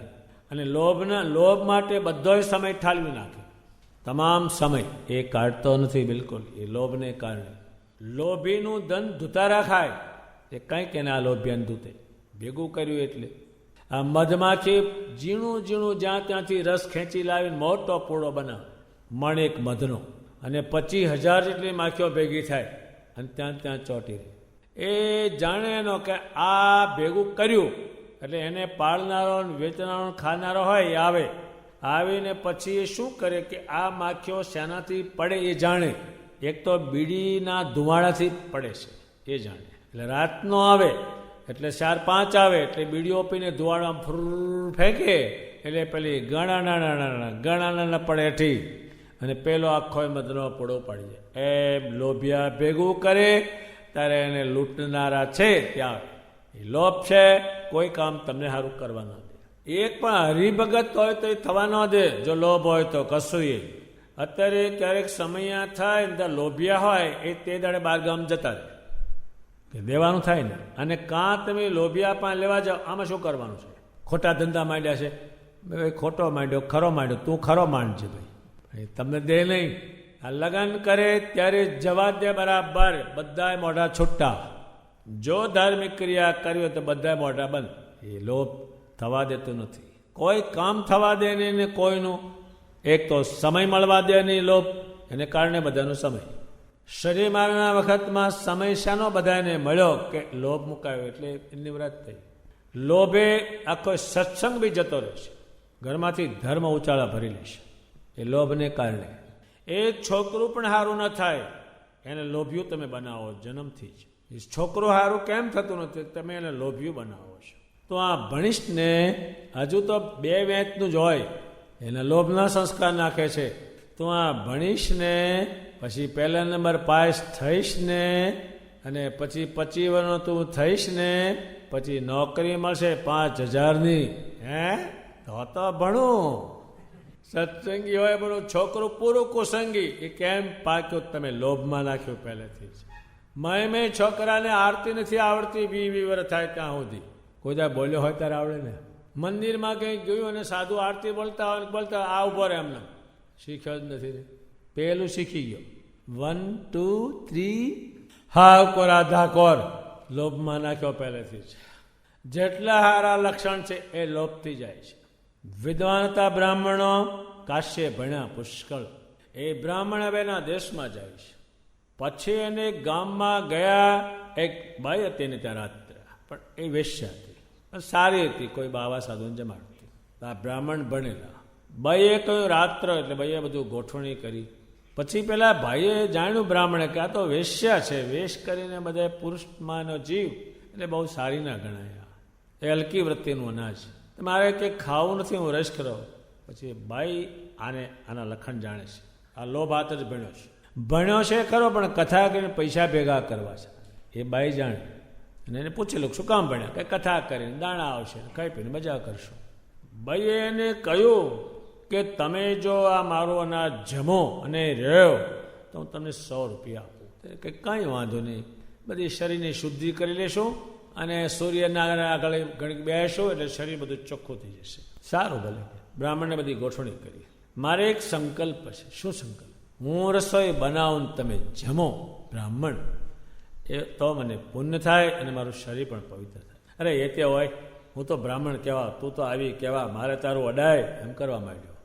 Speaker 2: અને લોભ માટે બધોય સમય ઠાલવી નાખે. તમામ સમય એ કાઢતો નથી બિલકુલ, એ લોભને કારણે. લોભીનું ધન ધુતારા ખાય, એ કંઈક એને આ લોભ્યાન ધૂતે ભેગું કર્યું. એટલે આ મધમાખી ઝીણું જ્યાં ત્યાંથી રસ ખેંચી લાવીને મોટો પૂળો બનાવે, મણ એક મધનો, અને 25,000 જેટલી માખીઓ ભેગી થાય અને ત્યાં ચોંટી રહે. એ જાણે એનો કે આ ભેગું કર્યું એટલે એને પાળનારો, વેચનારો, ખાનારો હોય એ આવીને પછી એ શું કરે કે આ માખીઓ શેનાથી પડે એ જાણે. એક તો બીડીના ધુમાડાથી પડે છે એ જાણે. એટલે રાતનો આવે એટલે 4-5 આવે એટલે બીડીઓ પીને ધુવાડામાં ફૂર ફેંકે એટલે પેલી ગણાના પડે હેઠી, અને પેલો આખો મધનો પડો પાડી જાય. એમ લોભિયા ભેગું કરે ત્યારે એને લૂંટનારા છે ત્યાં એ લોભ છે. કોઈ કામ તમને સારું કરવા ન દે. એક પણ હરિભગત હોય તો એ થવા ન દે. જો લોભ હોય તો કશું. એ અત્યારે ક્યારેક સમય થાય ને લોભિયા હોય એ તે દાડે 12 ગામ જતા રહે કે દેવાનું થાય ને. અને કાં તમે લોભિયા પણ લેવા જાઓ, આમાં શું કરવાનું છે? ખોટા ધંધા માંડ્યા છે, ભાઈ ખોટો માંડ્યો, ખરો માંડ્યો, તું ખરો માંડજે ભાઈ, તમને દે નહીં. આ લગ્ન કરે ત્યારે જવા દે બરાબર, બધાય મોઢા છૂટા. જો ધાર્મિક ક્રિયા કરી હોય તો બધા મોઢા બંધ. એ લોભ થવા દેતું નથી. કોઈ કામ થવા દે નહીં ને કોઈનું. એક તો સમય મળવા દે નહીં લોભ, એને કારણે બધાનો સમય. શરીર મારના વખતમાં સમય શાનો બધાને મળ્યો કે લોભ મુકાયો એટલે એની વ્રત થઈ. લોભે આખો સત્સંગ બી જતો રહેશે, ઘરમાંથી ધર્મ ઉચાળા ભરી લેશે એ લોભને કારણે. એક છોકરું પણ સારું ન થાય એને લોભિયું તમે બનાવો જન્મથી જ. એ છોકરું સારું કેમ થતું નથી? તમે એને લોભિયું બનાવો છો. તો આ ભણિષ્ઠને હજુ તો 2 વેંચનું જ હોય, એના લોભના સંસ્કાર નાખે છે. તો આ ભણીશને પછી 1લા નંબર પાસ થઈશ ને, અને પછી 25 વર્ષનો તું થઈશ ને, પછી નોકરી મળશે 5,000ની. તો ભણું સત્સંગી હોય બધું. છોકરું પૂરું કુસંગી, એ કેમ પાક્યું? તમે લોભમાં નાખ્યું પહેલેથી જ. મેં છોકરાને આરતી નથી આવડતી 20 વર્ષ થાય ત્યાં સુધી. કોઈ દા બોલ્યો હોય ત્યારે આવડે ને. મંદિરમાં કંઈક ગયું અને સાધુ આરતી બોલતા હોય બોલતા આ ઉભો રહે એમને શીખ્યો જ નથી ને. પેલું શીખી ગયો 1 2 3 હાવ કોર આધા કોર લોભમાં નાખ્યો પહેલેથી જ. જેટલા સારા લક્ષણ છે એ લોભથી જાય છે. વિદ્વાનતા બ્રાહ્મણો કાશ્ય ભણ્યા પુષ્કળ, એ બ્રાહ્મણ હવેના દેશમાં જાય છે. પછી એને ગામમાં ગયા, એક બાઈ હતી ને ત્યાં રાત્રે, પણ એ વેશ્યા હતી, સારી હતી, કોઈ બાવા સાધુને જમાડતી. આ બ્રાહ્મણ ભણેલા. બાઈએ કહ્યું રાત્ર, એટલે બાઈએ બધું ગોઠવણી કરી. પછી પેલા ભાઈએ જાણ્યું બ્રાહ્મણે કે આ તો વેશ્યા છે, વેશ કરીને બધા પુરુષમાંનો જીવ એટલે બહુ સારી ના ગણાય, એ હલકી વૃત્તિનું અનાજ, મારે કંઈક ખાવું નથી, હું રસ કરો. પછી બાઈ આના લખણ જાણે છે, આ લોભ હાથ જ ભણ્યો છે ખરો, પણ કથા કરીને પૈસા ભેગા કરવા છે એ બાઈ જાણે. અને એને પૂછેલું શું કામ ભણ્યા? કે કથા કરીને દાણા આવશે, ખાઈ પીને મજા કરશો. બાઈએ એને કહ્યું કે તમે જો આ મારું અનાજ જમો અને રહ્યો તો હું તમને 100 રૂપિયા આપું. કે કંઈ વાંધો નહીં, બધી શરીરની શુદ્ધિ કરી લેશું અને સૂર્યના આગળ ઘડીક બેસો એટલે શરીર બધું ચોખ્ખું થઈ જશે. સારું, ભલે. બ્રાહ્મણને બધી ગોઠવણી કરી. મારે એક સંકલ્પ છે. શું સંકલ્પ? હું રસોઈ બનાવું, તમે જમો બ્રાહ્મણ, એ તો મને પુણ્ય થાય અને મારું શરીર પણ પવિત્ર થાય. અરે એ તે હોય, હું તો બ્રાહ્મણ કહેવા, તું તો આવી કહેવા, મારે તારું અડાય એમ કરવા માંડ્યો.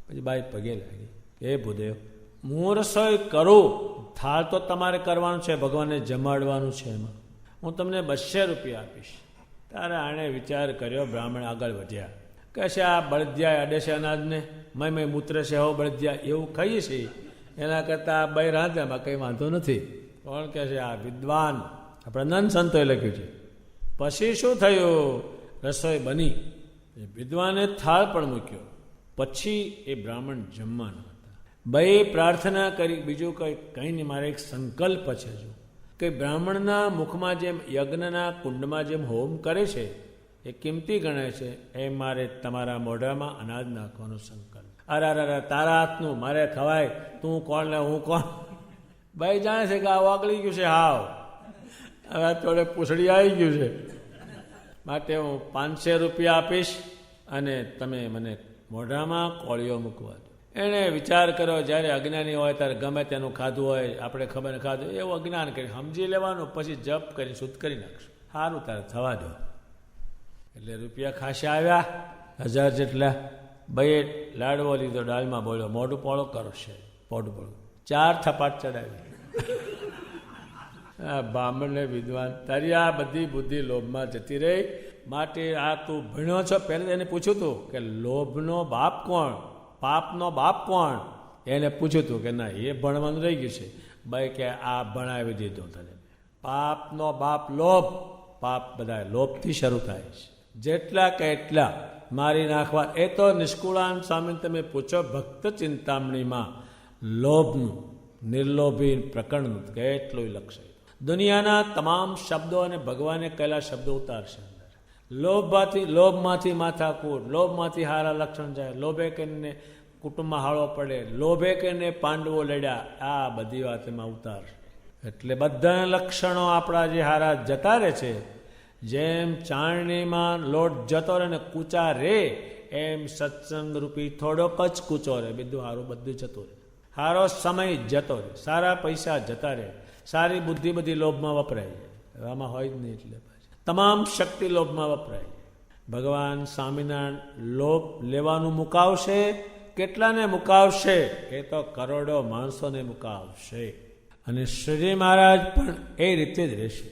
Speaker 2: પછી બાઈ પગે લાગી કે હે ભૂદેવ, હું રસોઈ કરું, થાળ તો તમારે કરવાનું છે, ભગવાનને જમાડવાનું છે, એમાં હું તમને 200 રૂપિયા આપીશ. તારે આણે વિચાર કર્યો. બ્રાહ્મણ આગળ વધ્યા. કહે છે આ બળદિયા અડે છે અનાજને, મય મૂત્ર છે, હો બળદિયા, એવું ખાઈએ છીએ, એના કરતાં આ બાઈ રાંધ્યામાં કંઈ વાંધો નથી. કોણ કહે છે? આ વિદ્વાન આપણા નંદ સંતોએ લખ્યું છે. પછી શું થયું? રસોઈ બની, વિદ્વાને થાળ પણ મૂક્યો. પછી એ બ્રાહ્મણ જમવાનો હતા. બાઈએ પ્રાર્થના કરી, બીજું કંઈ નહીં, મારે એક સંકલ્પ છે જો કે બ્રાહ્મણના મુખમાં જેમ યજ્ઞના કુંડમાં જેમ હોમ કરે છે એ કિંમતી ગણાય છે, એ મારે તમારા મોઢામાં અનાજ નાખવાનો સંકલ્પ. અરે તારા હાથનું મારે ખવાય, તું કોણ ને હું કોણ? ભાઈ જાણે છે કે આ વાગળી ગયું છે, હાવ હવે થોડે પૂછડી આવી ગયું છે, માટે હું 500 રૂપિયા આપીશ અને તમે મને મોઢામાં કોળીઓ મૂકવા દો. એણે વિચાર કર્યો, જ્યારે અજ્ઞાની હોય ત્યારે ગમે તેનું ખાધું હોય, આપણે ખબર ખાધું એવું અજ્ઞાન કરી સમજી લેવાનું, પછી જપ કરી શુદ્ધ કરી નાખશું. સારું, તારે થવા દો. એટલે રૂપિયા ખાસા આવ્યા, 1000 જેટલા. ભાઈએ લાડવો લીધો, ડાલમાં બોલ્યો, મોઢું પોળો કરશે, મોઢું પોળું 4 થપાટ ચડાવી. બ્રાહ્મણને વિદ્વાન, તારી આ બધી બુદ્ધિ લોભમાં જતી રહી, માટે આ તું ભણ્યો છો. પહેલાં એને પૂછ્યું હતું કે લોભનો બાપ કોણ, પાપનો બાપ કોણ? એને પૂછ્યું હતું કે ના, એ ભણવાનું રહી ગયું છે. ભાઈ કે આ ભણાવી દીધું તને. પાપનો બાપ લોભ, પાપ બધા લોભથી શરૂ થાય છે, જેટલા કે એટલા મારી નાખવા. એ તો નિષ્કુળાન સ્વામીને તમે પૂછો ભક્ત ચિંતામણીમાં લોભનું નિર્લોભી પ્રકરણનું કેટલું લક્ષ. દુનિયાના તમામ શબ્દો અને ભગવાને કહેલા શબ્દો ઉતારશે. લોભમાંથી માથાકૂટ, લોભમાંથી હારા લક્ષણ જાય, લોભે કરીને કુટુંબમાં હાળો પડે, લોભે કરીને પાંડવો લડ્યા, આ બધી વાત એમાં ઉતારશે. એટલે બધા લક્ષણો આપણા જે હારા જતા રહે છે, જેમ ચાળણીમાં લોટ જતો રહે ને કૂચા રે, એમ સત્સંગ રૂપી થોડોક જ કૂચો રહે, બધું સારું બધું જતું રહે. સારો સમય જતો રહે, સારા પૈસા જતા રહે, સારી બુદ્ધિ બધી લોભમાં વપરાય જાય. આમાં હોય જ નહીં, એટલે તમામ શક્તિ લોભમાં વપરાય. ભગવાન સ્વામિનારાયણ લોભ લેવાનું મુકાવશે. કેટલાને મુકાવશે? એ તો કરોડો માણસોને મુકાવશે. અને શ્રીજી મહારાજ પણ એ રીતે જ રહેશે.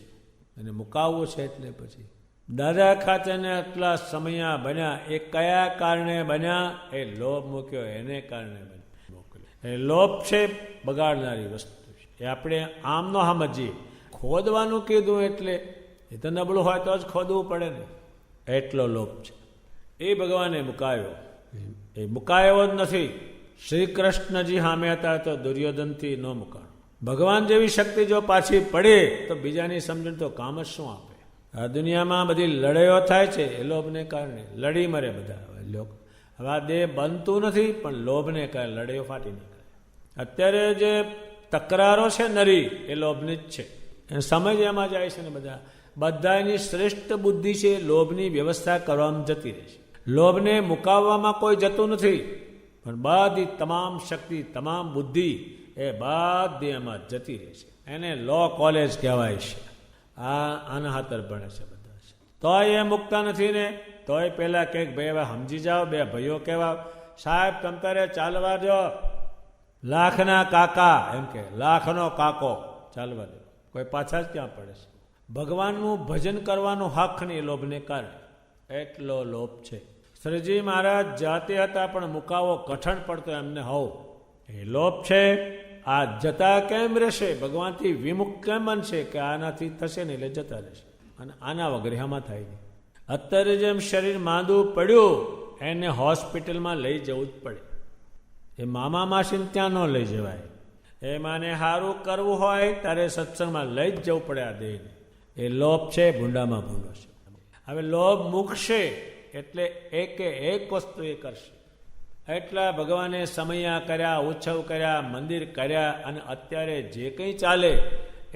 Speaker 2: અને મુકાવવું છે એટલે પછી દાદા ખાતેને આટલા સમયા બન્યા, એ કયા કારણે બન્યા? એ લોભ મૂક્યો એને કારણે બન્યા. એ લોભ છે બગાડનારી વસ્તુ છે, એ આપણે આમ ન સમજીએ. ખોદવાનું કીધું એટલે એ તો નબળું હોય તો જ ખોદવું પડે ને, એટલો લોભ છે. એ ભગવાને મુકાયો. એ મુકાયો જ નથી. શ્રી કૃષ્ણજી સામે હતા તો દુર્યોધનથી ન મુકાણો. ભગવાન જેવી શક્તિ જો પાછી પડે તો બીજાની સમજણ તો કામ જ શું આપે? આ દુનિયામાં બધી લડાઈઓ થાય છે એ લોભને કારણે, લડી મરે બધા. હવે આ દેહ બનતું નથી, પણ લોભને કારણે લડાઈઓ ફાટી નીકળે. અત્યારે જે તકરારો છે નરી, એ લોભની જ છે. અને સમય જ એમાં જાય છે ને બધાની શ્રેષ્ઠ બુદ્ધિ છે લોભની વ્યવસ્થા કરવામાં જતી રહે છે. લોભને મુકાવવામાં કોઈ જતું નથી, પણ બધી તમામ શક્તિ તમામ બુદ્ધિ એ બધી એમાં જતી રહે છે. એને લો કોલેજ કહેવાય છે. આના હાથર ભણે છે બધા છે, તોય એ મુકતા નથી ને. તોય પેલા કંઈક ભાઈ હવે સમજી જાઓ, બે ભાઈઓ કહેવા, સાહેબ તમતારે ચાલવા દો, લાખના કાકા એમ કે લાખનો કાકો ચાલવા દો, કોઈ પાછા જ ક્યાં પડે છે. ભગવાનનું ભજન કરવાનું હક નહીં લોભને કારણે, એટલો લોભ છે. શ્રીજી મહારાજ જાતે હતા પણ મુકાવો કઠણ પડતો એમને હોવ, એ લોભ છે. આ જતા કેમ રહેશે, ભગવાનથી વિમુખ કેમ બનશે કે આનાથી થશે ને એટલે જતા રહેશે, અને આના વગર આમાં થાય નહીં. અત્યારે જેમ શરીર માંદું પડ્યું એને હોસ્પિટલમાં લઈ જવું જ પડે. એ મામા માસીને ત્યાં ન લઈ જવાય. એ માને સારું કરવું હોય ત્યારે સત્સંગમાં લઈ જ જવું પડે આ દેહને. એ લોભ છે, ભૂંડામાં ભૂંડો છે. હવે લોભ મૂકશે એટલે એકે એક વસ્તુ એ કરશે. એટલા ભગવાને સમયા કર્યા, ઉત્સવ કર્યા, મંદિર કર્યા, અને અત્યારે જે કંઈ ચાલે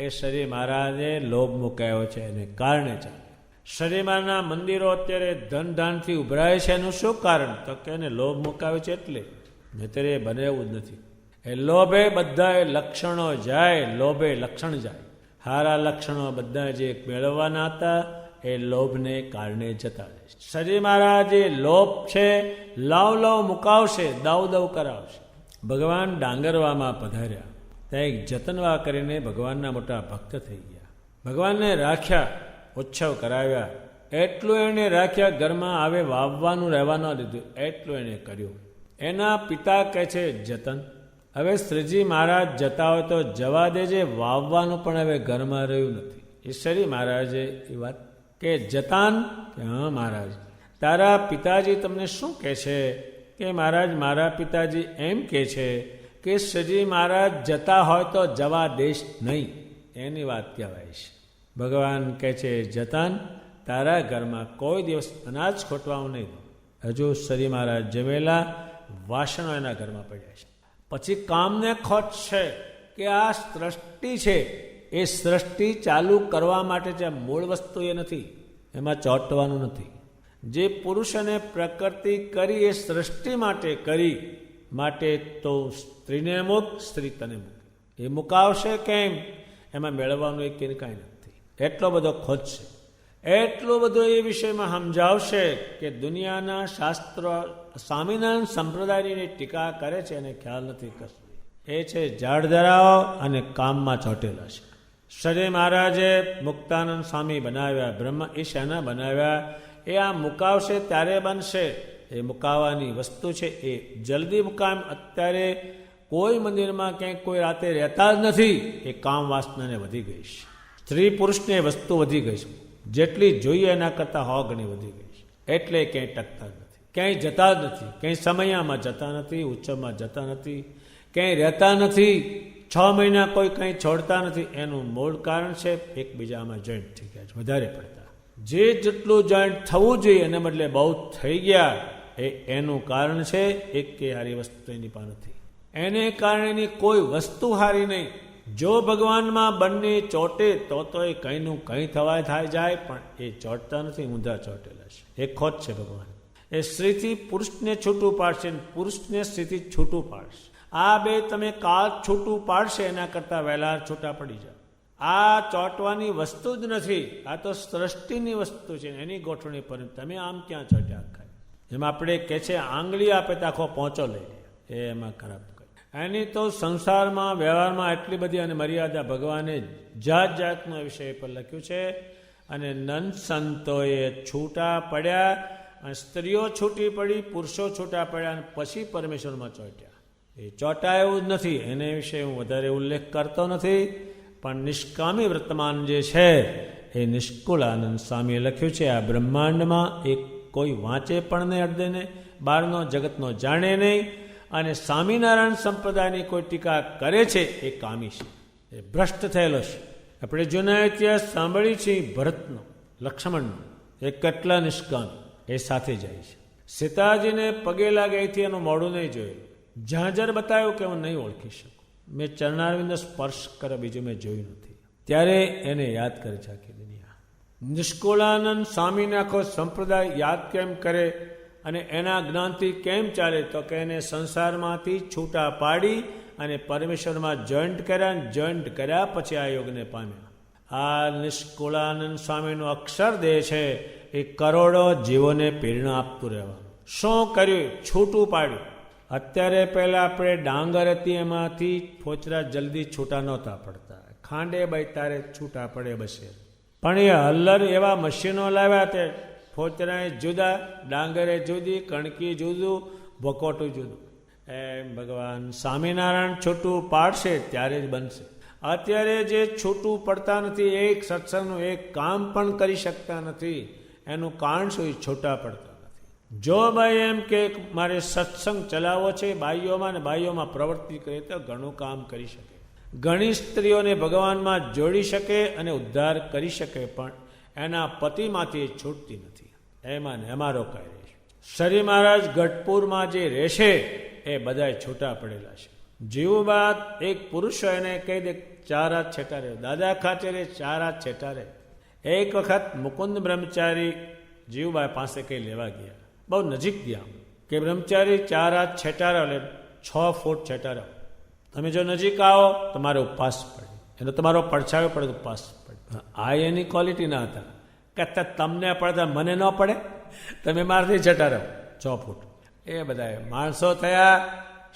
Speaker 2: એ શ્રી મહારાજે લોભ મુકાયો છે એને કારણે ચાલે. શ્રી મહારાજના મંદિરો અત્યારે ધનધાનથી ઉભરાય છે. એનું શું કારણ? તો કે એને લોભ મુકાયો છે એટલે, નહીતર એ બને એવું જ નથી. એ લોભે બધા લક્ષણો જાય, લોભે લક્ષણ જાય. સારા લક્ષણો બધા જે મેળવવાના હતા એ લોભને કારણે જતા રહે છે. શ્રી મહારાજે લોભ છે લાવ મુકાવશે, દાવ કરાવશે. ભગવાન ડાંગરવામાં પધાર્યા, ત્યાં એક જતનવા કરીને ભગવાનના મોટા ભક્ત થઈ ગયા. ભગવાનને રાખ્યા, ઉત્સવ કરાવ્યા. એટલું એને રાખ્યા, ઘરમાં આવે વાવવાનું રહેવા ન દીધું, એટલું એને કર્યું. એના પિતા કહે છે જતન, હવે શ્રીજી મહારાજ જતા હોય તો જવા દેજે, વાવવાનું પણ હવે ઘરમાં રહ્યું નથી. એ શ્રી મહારાજે એ વાત કે જતાન, કે હા મહારાજ, તારા પિતાજી તમને શું કહે છે? કે મહારાજ મારા પિતાજી એમ કહે છે કે શ્રીજી મહારાજ જતા હોય તો જવા દેશ નહીં, એની વાત કહેવાય છે. ભગવાન કહે છે જતાન, તારા ઘરમાં કોઈ દિવસ અનાજ ખોટવાનું નહીં. હજુ શ્રી મહારાજ જમેલા, વાસણો એના ઘરમાં પડ્યા છે. પછી કામને ખોટ છે કે આ સૃષ્ટિ છે, એ સૃષ્ટિ ચાલુ કરવા માટે જે મૂળ વસ્તુ એ નથી, એમાં ચોંટવાનું નથી. જે પુરુષ અને પ્રકૃતિ કરી એ સૃષ્ટિ માટે કરી, માટે તો સ્ત્રીને મૂક, સ્ત્રી તને મૂક. એ મુકાવશે કેમ? એમાં મેળવવાનું એ કાંઈ નથી. એટલો બધો ખોજશે, એટલો બધો એ વિષયમાં સમજાવશે કે દુનિયાના શાસ્ત્રો સ્વામિનારાયણ સંપ્રદાયની ટીકા કરે છે અને ખ્યાલ નથી કરશે. એ છે જાડધરાઓ અને કામમાં ચોંટેલા છે. શ્રી મહારાજે મુક્તાનંદ સ્વામી બનાવ્યા, બ્રહ્મ ઈશાના બનાવ્યા. એ આ મુકાવશે ત્યારે બનશે. એ મુકાવાની વસ્તુ છે, એ જલ્દી મુકામ. અત્યારે કોઈ મંદિરમાં ક્યાંય કોઈ રાતે રહેતા જ નથી. એ કામ વાસનાને વધી ગઈ છે. સ્ત્રી પુરુષને વસ્તુ વધી ગઈ છે, જેટલી જોઈએ એના કરતાં 100 ગણી વધી ગઈ છે. એટલે ક્યાંય ટકતા જ નથી, ક્યાંય જતા જ નથી, ક્યાંય સમયામાં જતા નથી, ઉત્સવમાં જતા નથી, ક્યાંય રહેતા નથી. 6 મહિના કોઈ કંઈ છોડતા નથી. એનું મૂળ કારણ છે એકબીજામાં જોઈન્ટ થઈ ગયા છે વધારે પડતા. જે જેટલું જોઈન્ટ થવું જોઈએ એને બદલે બહુ થઈ ગયા, એનું કારણ છે એક કે હારી વસ્તુ એની પાસે નથી. એને કારણેની કોઈ વસ્તુ હારી નહીં. જો ભગવાનમાં બંને ચોટે તો એ કંઈનું કંઈ થવાય થાય જાય, પણ એ ચોટતા નથી, ઊંધા ચોટેલા છે. એ ખોટ છે ભગવાન. એ સ્ત્રીથી પુરુષને છૂટું પાડશે, પુરુષને સ્ત્રીથી છૂટું પાડશે. આ બે તમે કાળ છૂટું પાડશે, એના કરતાં વહેલા છૂટા પડી જાઓ. આ ચોંટવાની વસ્તુ જ નથી, આ તો સૃષ્ટિની વસ્તુ છે, એની ગોઠવણી પર તમે આમ ક્યાં ચોટ્યા ખાય. જેમાં આપણે કહે છે આંગળી આપે તો આખો પહોંચો લઈ લે, એ એમાં ખરાબ કરે. એની તો સંસારમાં વ્યવહારમાં એટલી બધી અને મર્યાદા ભગવાને જાત જાતનો વિષય પર લખ્યું છે. અને નંદ સંતોએ છૂટા પડ્યા, અને સ્ત્રીઓ છૂટી પડી, પુરુષો છૂટા પડ્યા, અને પછી પરમેશ્વરમાં ચોટ્યા. એ ચોંટાય એવું જ નથી, એને વિશે હું વધારે ઉલ્લેખ કરતો નથી. પણ નિષ્કામી વર્તમાન જે છે એ નિષ્કુળાનંદ સ્વામીએ લખ્યું છે. આ બ્રહ્માંડમાં એક કોઈ વાંચે પણ નહીં, અડદેને બહારનો જગતનો જાણે નહીં. અને સ્વામિનારાયણ સંપ્રદાયની કોઈ ટીકા કરે છે એ કામી છે, એ ભ્રષ્ટ થયેલો છે. આપણે જૂના ઇતિહાસ સાંભળી છે ભરતનો, લક્ષ્મણનો, એ કેટલા નિષ્કામી એ સાથે જાય છે. સીતાજીને પગે લાગે એથી એનું મોઢું નહીં જોયું, ઝાંઝર બતાવ્યું કે હું નહીં ઓળખી શકું, મેં ચરણારવિંદ સ્પર્શ કરે બીજું મેં જોયું નથી. ત્યારે એને યાદ કરે છે આખી દુનિયા. નિષ્કુળાનંદ સ્વામીને આખો સંપ્રદાય યાદ કેમ કરે અને એના જ્ઞાનથી કેમ ચાલે? તો કે એને સંસારમાંથી છૂટા પાડી અને પરમેશ્વરમાં જોઈન્ટ કર્યા, જોઈન્ટ કર્યા પછી આ યોગને પામ્યા. આ નિષ્કુળાનંદ સ્વામીનું અક્ષરદેહ છે એ કરોડો જીવોને પ્રેરણા આપતું રહેવાનું. શું કર્યું? છૂટું પાડ્યું. અત્યારે પહેલાં આપણે ડાંગર હતી એમાંથી ફોચરા જલ્દી છૂટા નહોતા પડતા, ખાંડે બાઈ તારે છૂટા પડે બસે. પણ એ હલ્લર એવા મશીનો લાવ્યા તે ફોચરાએ જુદા, ડાંગરે જુદી, કણકી જુદું, ભકોટું જુદું. એમ ભગવાન સ્વામિનારાયણ છૂટું પાડશે ત્યારે જ બનશે. અત્યારે જે છૂટું પડતા નથી, એક સત્સંગનું એક કામ પણ કરી શકતા નથી. એનું કારણ શું? છૂટા પડતા નથી. જો ભાઈ એમ કે મારે સત્સંગ ચલાવવો છે બાઈઓમાં ને બાઈઓમાં પ્રવૃત્તિ કરે તો ઘણું કામ કરી શકે, ઘણી સ્ત્રીઓને ભગવાનમાં જોડી શકે અને ઉદ્ધાર કરી શકે, પણ એના પતિમાંથી છૂટતી નથી. એમાં ને એમાં રોકાઈ રહે છે. શ્રી મહારાજ ગઢપુરમાં જે રહેશે એ બધાય છૂટા પડેલા છે. જીવબાદ એક પુરુષ એને કહી દે 4 હાથ છેટા રહે, દાદા ખાચરે 4 હાથ છેટા રહે. એક વખત મુકુંદ બ્રહ્મચારી જીવબા પાસે કંઈ લેવા ગયા, બહુ નજીક ગયા કે બ્રહ્મચારી 4 હાથ છેટા રહો એટલે 6 ફૂટ છેટા રહો. તમે જો નજીક આવો તમારો ઉપવાસ પડે, એનો તમારો પડછાયો પડે તો ઉપવાસ પડે. આ એની ક્વોલિટી ના હતા કે તમને પડતા મને ન પડે, તમે મારથી છેટા રહો 6 ફૂટ. એ બધા માણસો થયા.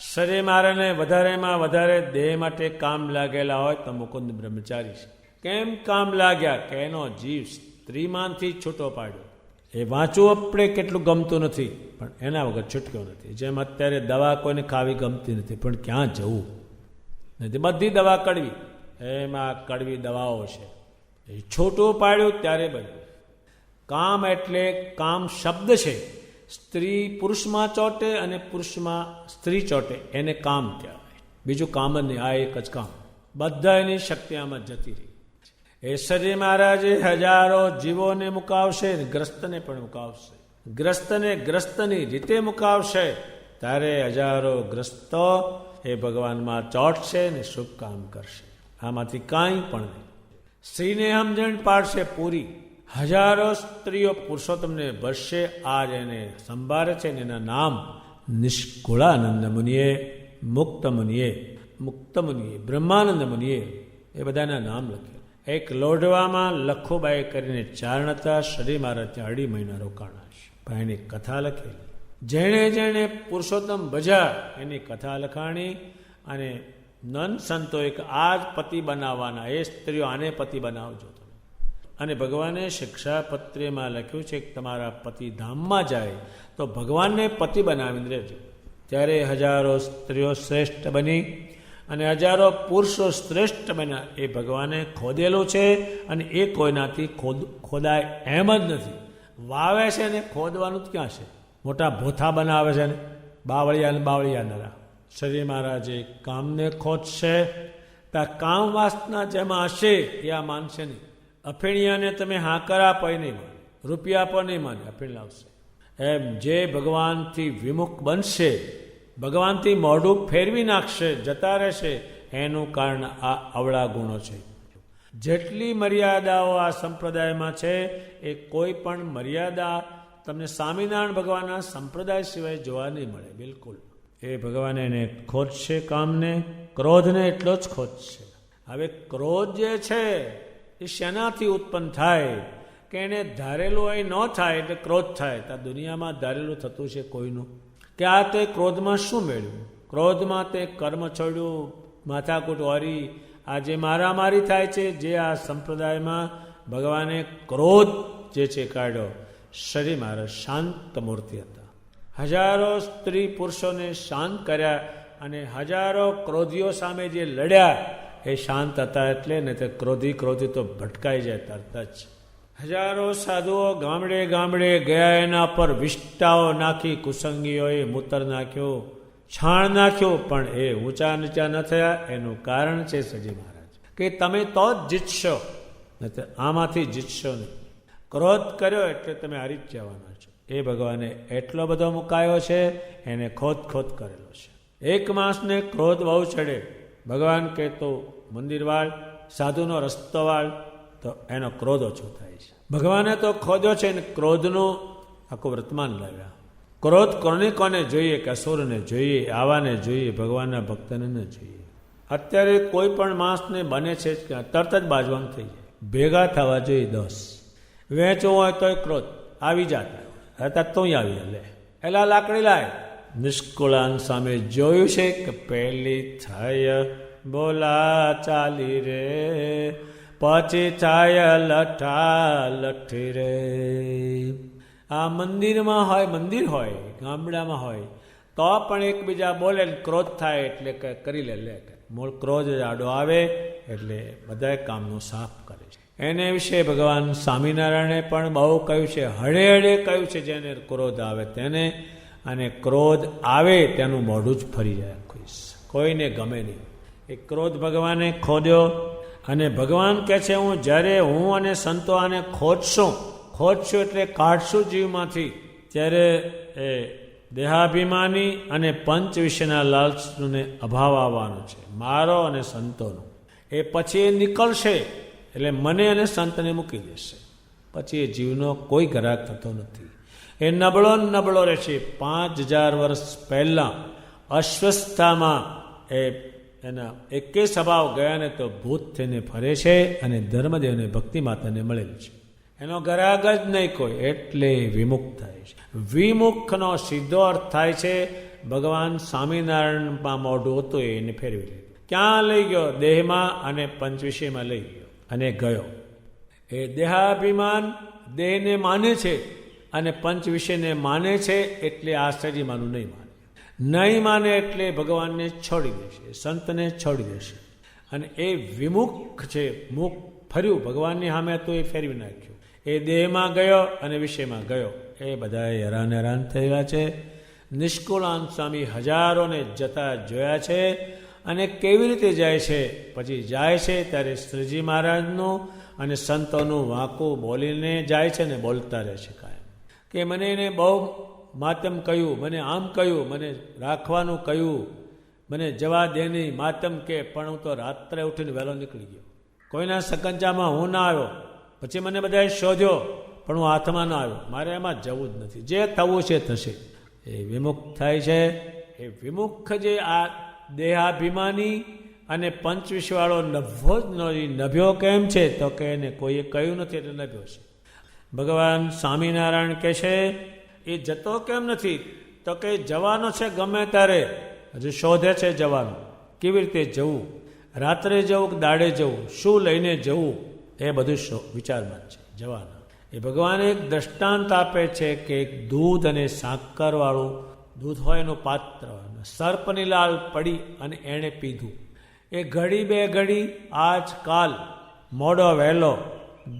Speaker 2: શરીર મારાને વધારેમાં વધારે દેહ માટે કામ લાગેલા હોય તો મુકુંદ બ્રહ્મચારી છે. કેમ કામ લાગ્યા? કે એનો જીવ સ્ત્રીમાંથી છૂટો પાડ્યો. એ વાંચવું આપણે કેટલું ગમતું નથી, પણ એના વગર છૂટક્યો નથી. જેમ અત્યારે દવા કોઈને ખાવી ગમતી નથી, પણ ક્યાં જવું નથી, બધી દવા કડવી. એમાં કડવી દવાઓ છે. એ છૂટું પાડ્યું ત્યારે બન્યું. કામ એટલે કામ શબ્દ છે. સ્ત્રી પુરુષમાં ચોટે અને પુરુષમાં સ્ત્રી ચોટે એને કામ કહેવાય. બીજું કામ જ નહીં, આ એક જ કામ. બધા એની શક્તિ આમાં જતી રહી. એ શ્રી મહારાજે હજારો જીવોને મુકાવશે, ગ્રસ્તને પણ મુકાવશે. ગ્રસ્તને ગ્રસ્તની રીતે મુકાવશે ત્યારે હજારો ગ્રસ્તો એ ભગવાનમાં ચોટશે ને શુભ કામ કરશે. આમાંથી કાંઈ પણ નહીં. સ્ત્રીને સમજણ પાડશે પૂરી. હજારો સ્ત્રીઓ પુરુષોત્તમને ભજશે. આજ એને સંભાળે છે ને એના નામ નિષ્કુળાનંદ મુનિએ, મુક્ત મુનિએ, મુક્ત મુનિએ, બ્રહ્માનંદ મુનિએ, એ બધાના નામ લખ્યા. એક લોઢવામાં લખુબાઈ કરીને ચારણ હતા. શ્રી મહારાજ ત્યાં 2.5 મહિના રોકાણા છે. પણ એની કથા લખેલી. જેણે જેણે પુરુષોત્તમ ભજ્યા એની કથા લખાણી. અને નન સંતોએ આ જ પતિ બનાવવાના, એ સ્ત્રીઓ આને પતિ બનાવજો. અને ભગવાને શિક્ષાપત્રીમાં લખ્યું છે કે તમારા પતિ ધામમાં જાય તો ભગવાનને પતિ બનાવીને રહેજો. ત્યારે હજારો સ્ત્રીઓ શ્રેષ્ઠ બની અને હજારો પુરુષો શ્રેષ્ઠ બન્યા. એ ભગવાને ખોદેલું છે અને એ કોઈનાથી ખોદાય એમ જ નથી. વાવે છે ને ખોદવાનું જ ક્યાં છે? મોટા ભોથા બનાવે છે ને બાવળિયા ને બાવળિયા નરા. શ્રી મહારાજે કામને ખોદશે તો કામ વાસના જેમાં હશે એ આ માનશે નહીં. અફેણિયાને તમે હાકર આપો નહીં માને, રૂપિયા આપો નહીં માને, અફેણ લાવશે. એમ જે ભગવાનથી વિમુખ બનશે, ભગવાનથી મોઢું ફેરવી નાખશે, જતા રહેશે, એનું કારણ આ અવળા ગુણો છે. જેટલી મર્યાદાઓ આ સંપ્રદાયમાં છે એ કોઈ પણ મર્યાદા તમને સ્વામિનારાયણ ભગવાનના સંપ્રદાય સિવાય જોવા નહીં મળે. બિલકુલ એ ભગવાન એને ખોદશે કામને, ક્રોધને એટલો જ ખોદશે. હવે ક્રોધ જે છે એ શેનાથી ઉત્પન્ન થાય? કે એને ધારેલું હોય ન થાય એટલે ક્રોધ થાય. તો દુનિયામાં ધારેલું થતું છે કોઈનું કે આ તે ક્રોધમાં શું મેળવ્યું? ક્રોધમાં તે કર્મ છોડ્યું, માથાકૂટ વારી, આ જે મારામારી થાય છે. જે આ સંપ્રદાયમાં ભગવાને ક્રોધ જે છે કાઢ્યો. શ્રી મહારાજ શાંત મૂર્તિ હતા. હજારો સ્ત્રી પુરુષોને શાંત કર્યા અને હજારો ક્રોધીઓ સામે જે લડ્યા એ શાંત હતા. એટલે ને તે ક્રોધી તો ભટકાઈ જાય તરત જ. હજારો સાધુઓ ગામડે ગામડે ગયા, એના પર વિષ્ટાઓ નાખી, કુસંગીઓએ મૂતર નાખ્યો, છાણ નાખ્યો, પણ એ ઊંચા નીચા ન થયા. એનું કારણ છે શ્રીજી મહારાજ કે તમે તો જ જીતશો, નહીં આમાંથી જીતશો નહીં. ક્રોધ કર્યો એટલે તમે હારી જ જવાના છો. એ ભગવાને એટલો બધો મુકાયો છે, એને ખોદ કરેલો છે. એક માણસને ક્રોધ બહુ ચડે. ભગવાન કહેતો મંદિર વાળ, સાધુનો રસ્તો વાળ, તો એનો ક્રોધ ઓછો થાય છે. ભગવાને તો ખોદ્યો છે ને ક્રોધનું આખું વર્તમાન લાવ્યા. ક્રોધ કોને જોઈએ કે અસુરને જોઈએ, આવાને જોઈએ, ભગવાનના ભક્તને ન જોઈએ. અત્યારે કોઈ પણ માણસને બને છે કે તરત જ બાજવાનું થઈ જાય. ભેગા થવા જોઈએ 10. વેચવું હોય તોય ક્રોધ આવી જાતા હતા, તોય આવી લે એલા લાકડી લાય. નિષ્કુળાન સામે જોયું છે કે પહેલી થાય બોલા ચાલી રે, પછી થાય લઠા લઠી રે. આ મંદિરમાં હોય, મંદિર હોય, ગામડામાં હોય તો પણ એકબીજા બોલે ક્રોધ થાય એટલે કરી લે. મૂળ ક્રોધ આડો આવે એટલે બધા કામનું સાફ કરે છે. એને વિશે ભગવાન સ્વામિનારાયણે પણ બહુ કહ્યું છે, હળે હળે કહ્યું છે જેને ક્રોધ આવે તેને. અને ક્રોધ આવે તેનું મોઢું જ ફરી જાય, કોઈને ગમે નહીં. એ ક્રોધ ભગવાને ખોદ્યો. અને ભગવાન કહે છે હું જ્યારે હું અને સંતો આને ખોદશું એટલે કાઢશું જીવમાંથી, ત્યારે એ દેહાભિમાની અને પંચ વિશેના લાલચને અભાવ આવવાનો છે, મારો અને સંતોનો. એ પછી એ નીકળશે એટલે મને અને સંતને મૂકી દેશે. પછી એ જીવનો કોઈ ઘરાક થતો નથી. એ નબળો રહેશે. 5000 વર્ષ પહેલાં અસ્વસ્થતામાં એના એકે સ્વભાવ ગયા ને તો ભૂત થઈને ફરે છે અને ધર્મદેવને ભક્તિ માતાને મળેલ છે. એનો ઘરાક જ નહીં કોઈ, એટલે વિમુખ થાય છે. વિમુખનો સીધો અર્થ થાય છે ભગવાન સ્વામિનારાયણમાં મોઢું હતું એને ફેરવી લીધું. ક્યાં લઈ ગયો? દેહમાં અને પંચવિષયમાં લઈ ગયો અને ગયો. એ દેહાભિમાન દેહને માને છે અને પંચ વિષયને માને છે, એટલે આશ્ચર્યમાંનું નહીં માને. નહીં માને એટલે ભગવાનને છોડી દેશે, સંતને છોડી દેશે. અને એ વિમુખ છે, મુખ ફર્યું ભગવાનની સામે હતું એ ફેરવી નાખ્યું. એ દેહમાં ગયો અને વિષયમાં ગયો. એ બધા હેરાન થયેલા છે. નિષ્કુળાન સ્વામી હજારોને જતા જોયા છે. અને કેવી રીતે જાય છે? પછી જાય છે ત્યારે શ્રીજી મહારાજનું અને સંતોનું વાંકું બોલીને જાય છે ને બોલતા રહે છે કાયમ કે મને એને બહુ માતમ કહ્યું, મને આમ કહ્યું, મને રાખવાનું કહ્યું, મને જવા દે નહીં માતમ કે. પણ હું તો રાત્રે ઉઠીને વહેલો નીકળી ગયો. કોઈના સકંજામાં હું ના આવ્યો. પછી મને બધાએ શોધ્યો પણ હું હાથમાં ના આવ્યો. મારે એમાં જવું જ નથી. જે થવું છે થશે. એ વિમુખ થાય છે. એ વિમુખ જે આ દેહાભિમાની અને પંચવિષવાળો નભ્યો કેમ છે? તો કે એને કોઈએ કહ્યું નથી એટલે નભ્યો છે. ભગવાન સ્વામિનારાયણ કહે છે એ જતો કેમ નથી? તો કે જવાનો છે ગમે ત્યારે. હજુ શોધે છે જવાનું. કેવી રીતે જવું? રાત્રે જવું કે દાડે જવું? શું લઈને જવું? એ બધું વિચારમાં છે જવાના. એ ભગવાન એક દ્રષ્ટાંત આપે છે કે એક દૂધ અને સાકરવાળું દૂધ હોય એનું પાત્ર, સર્પની લાલ પડી અને એણે પીધું. એ ઘડી બે ઘડી આજકાલ મોડો વહેલો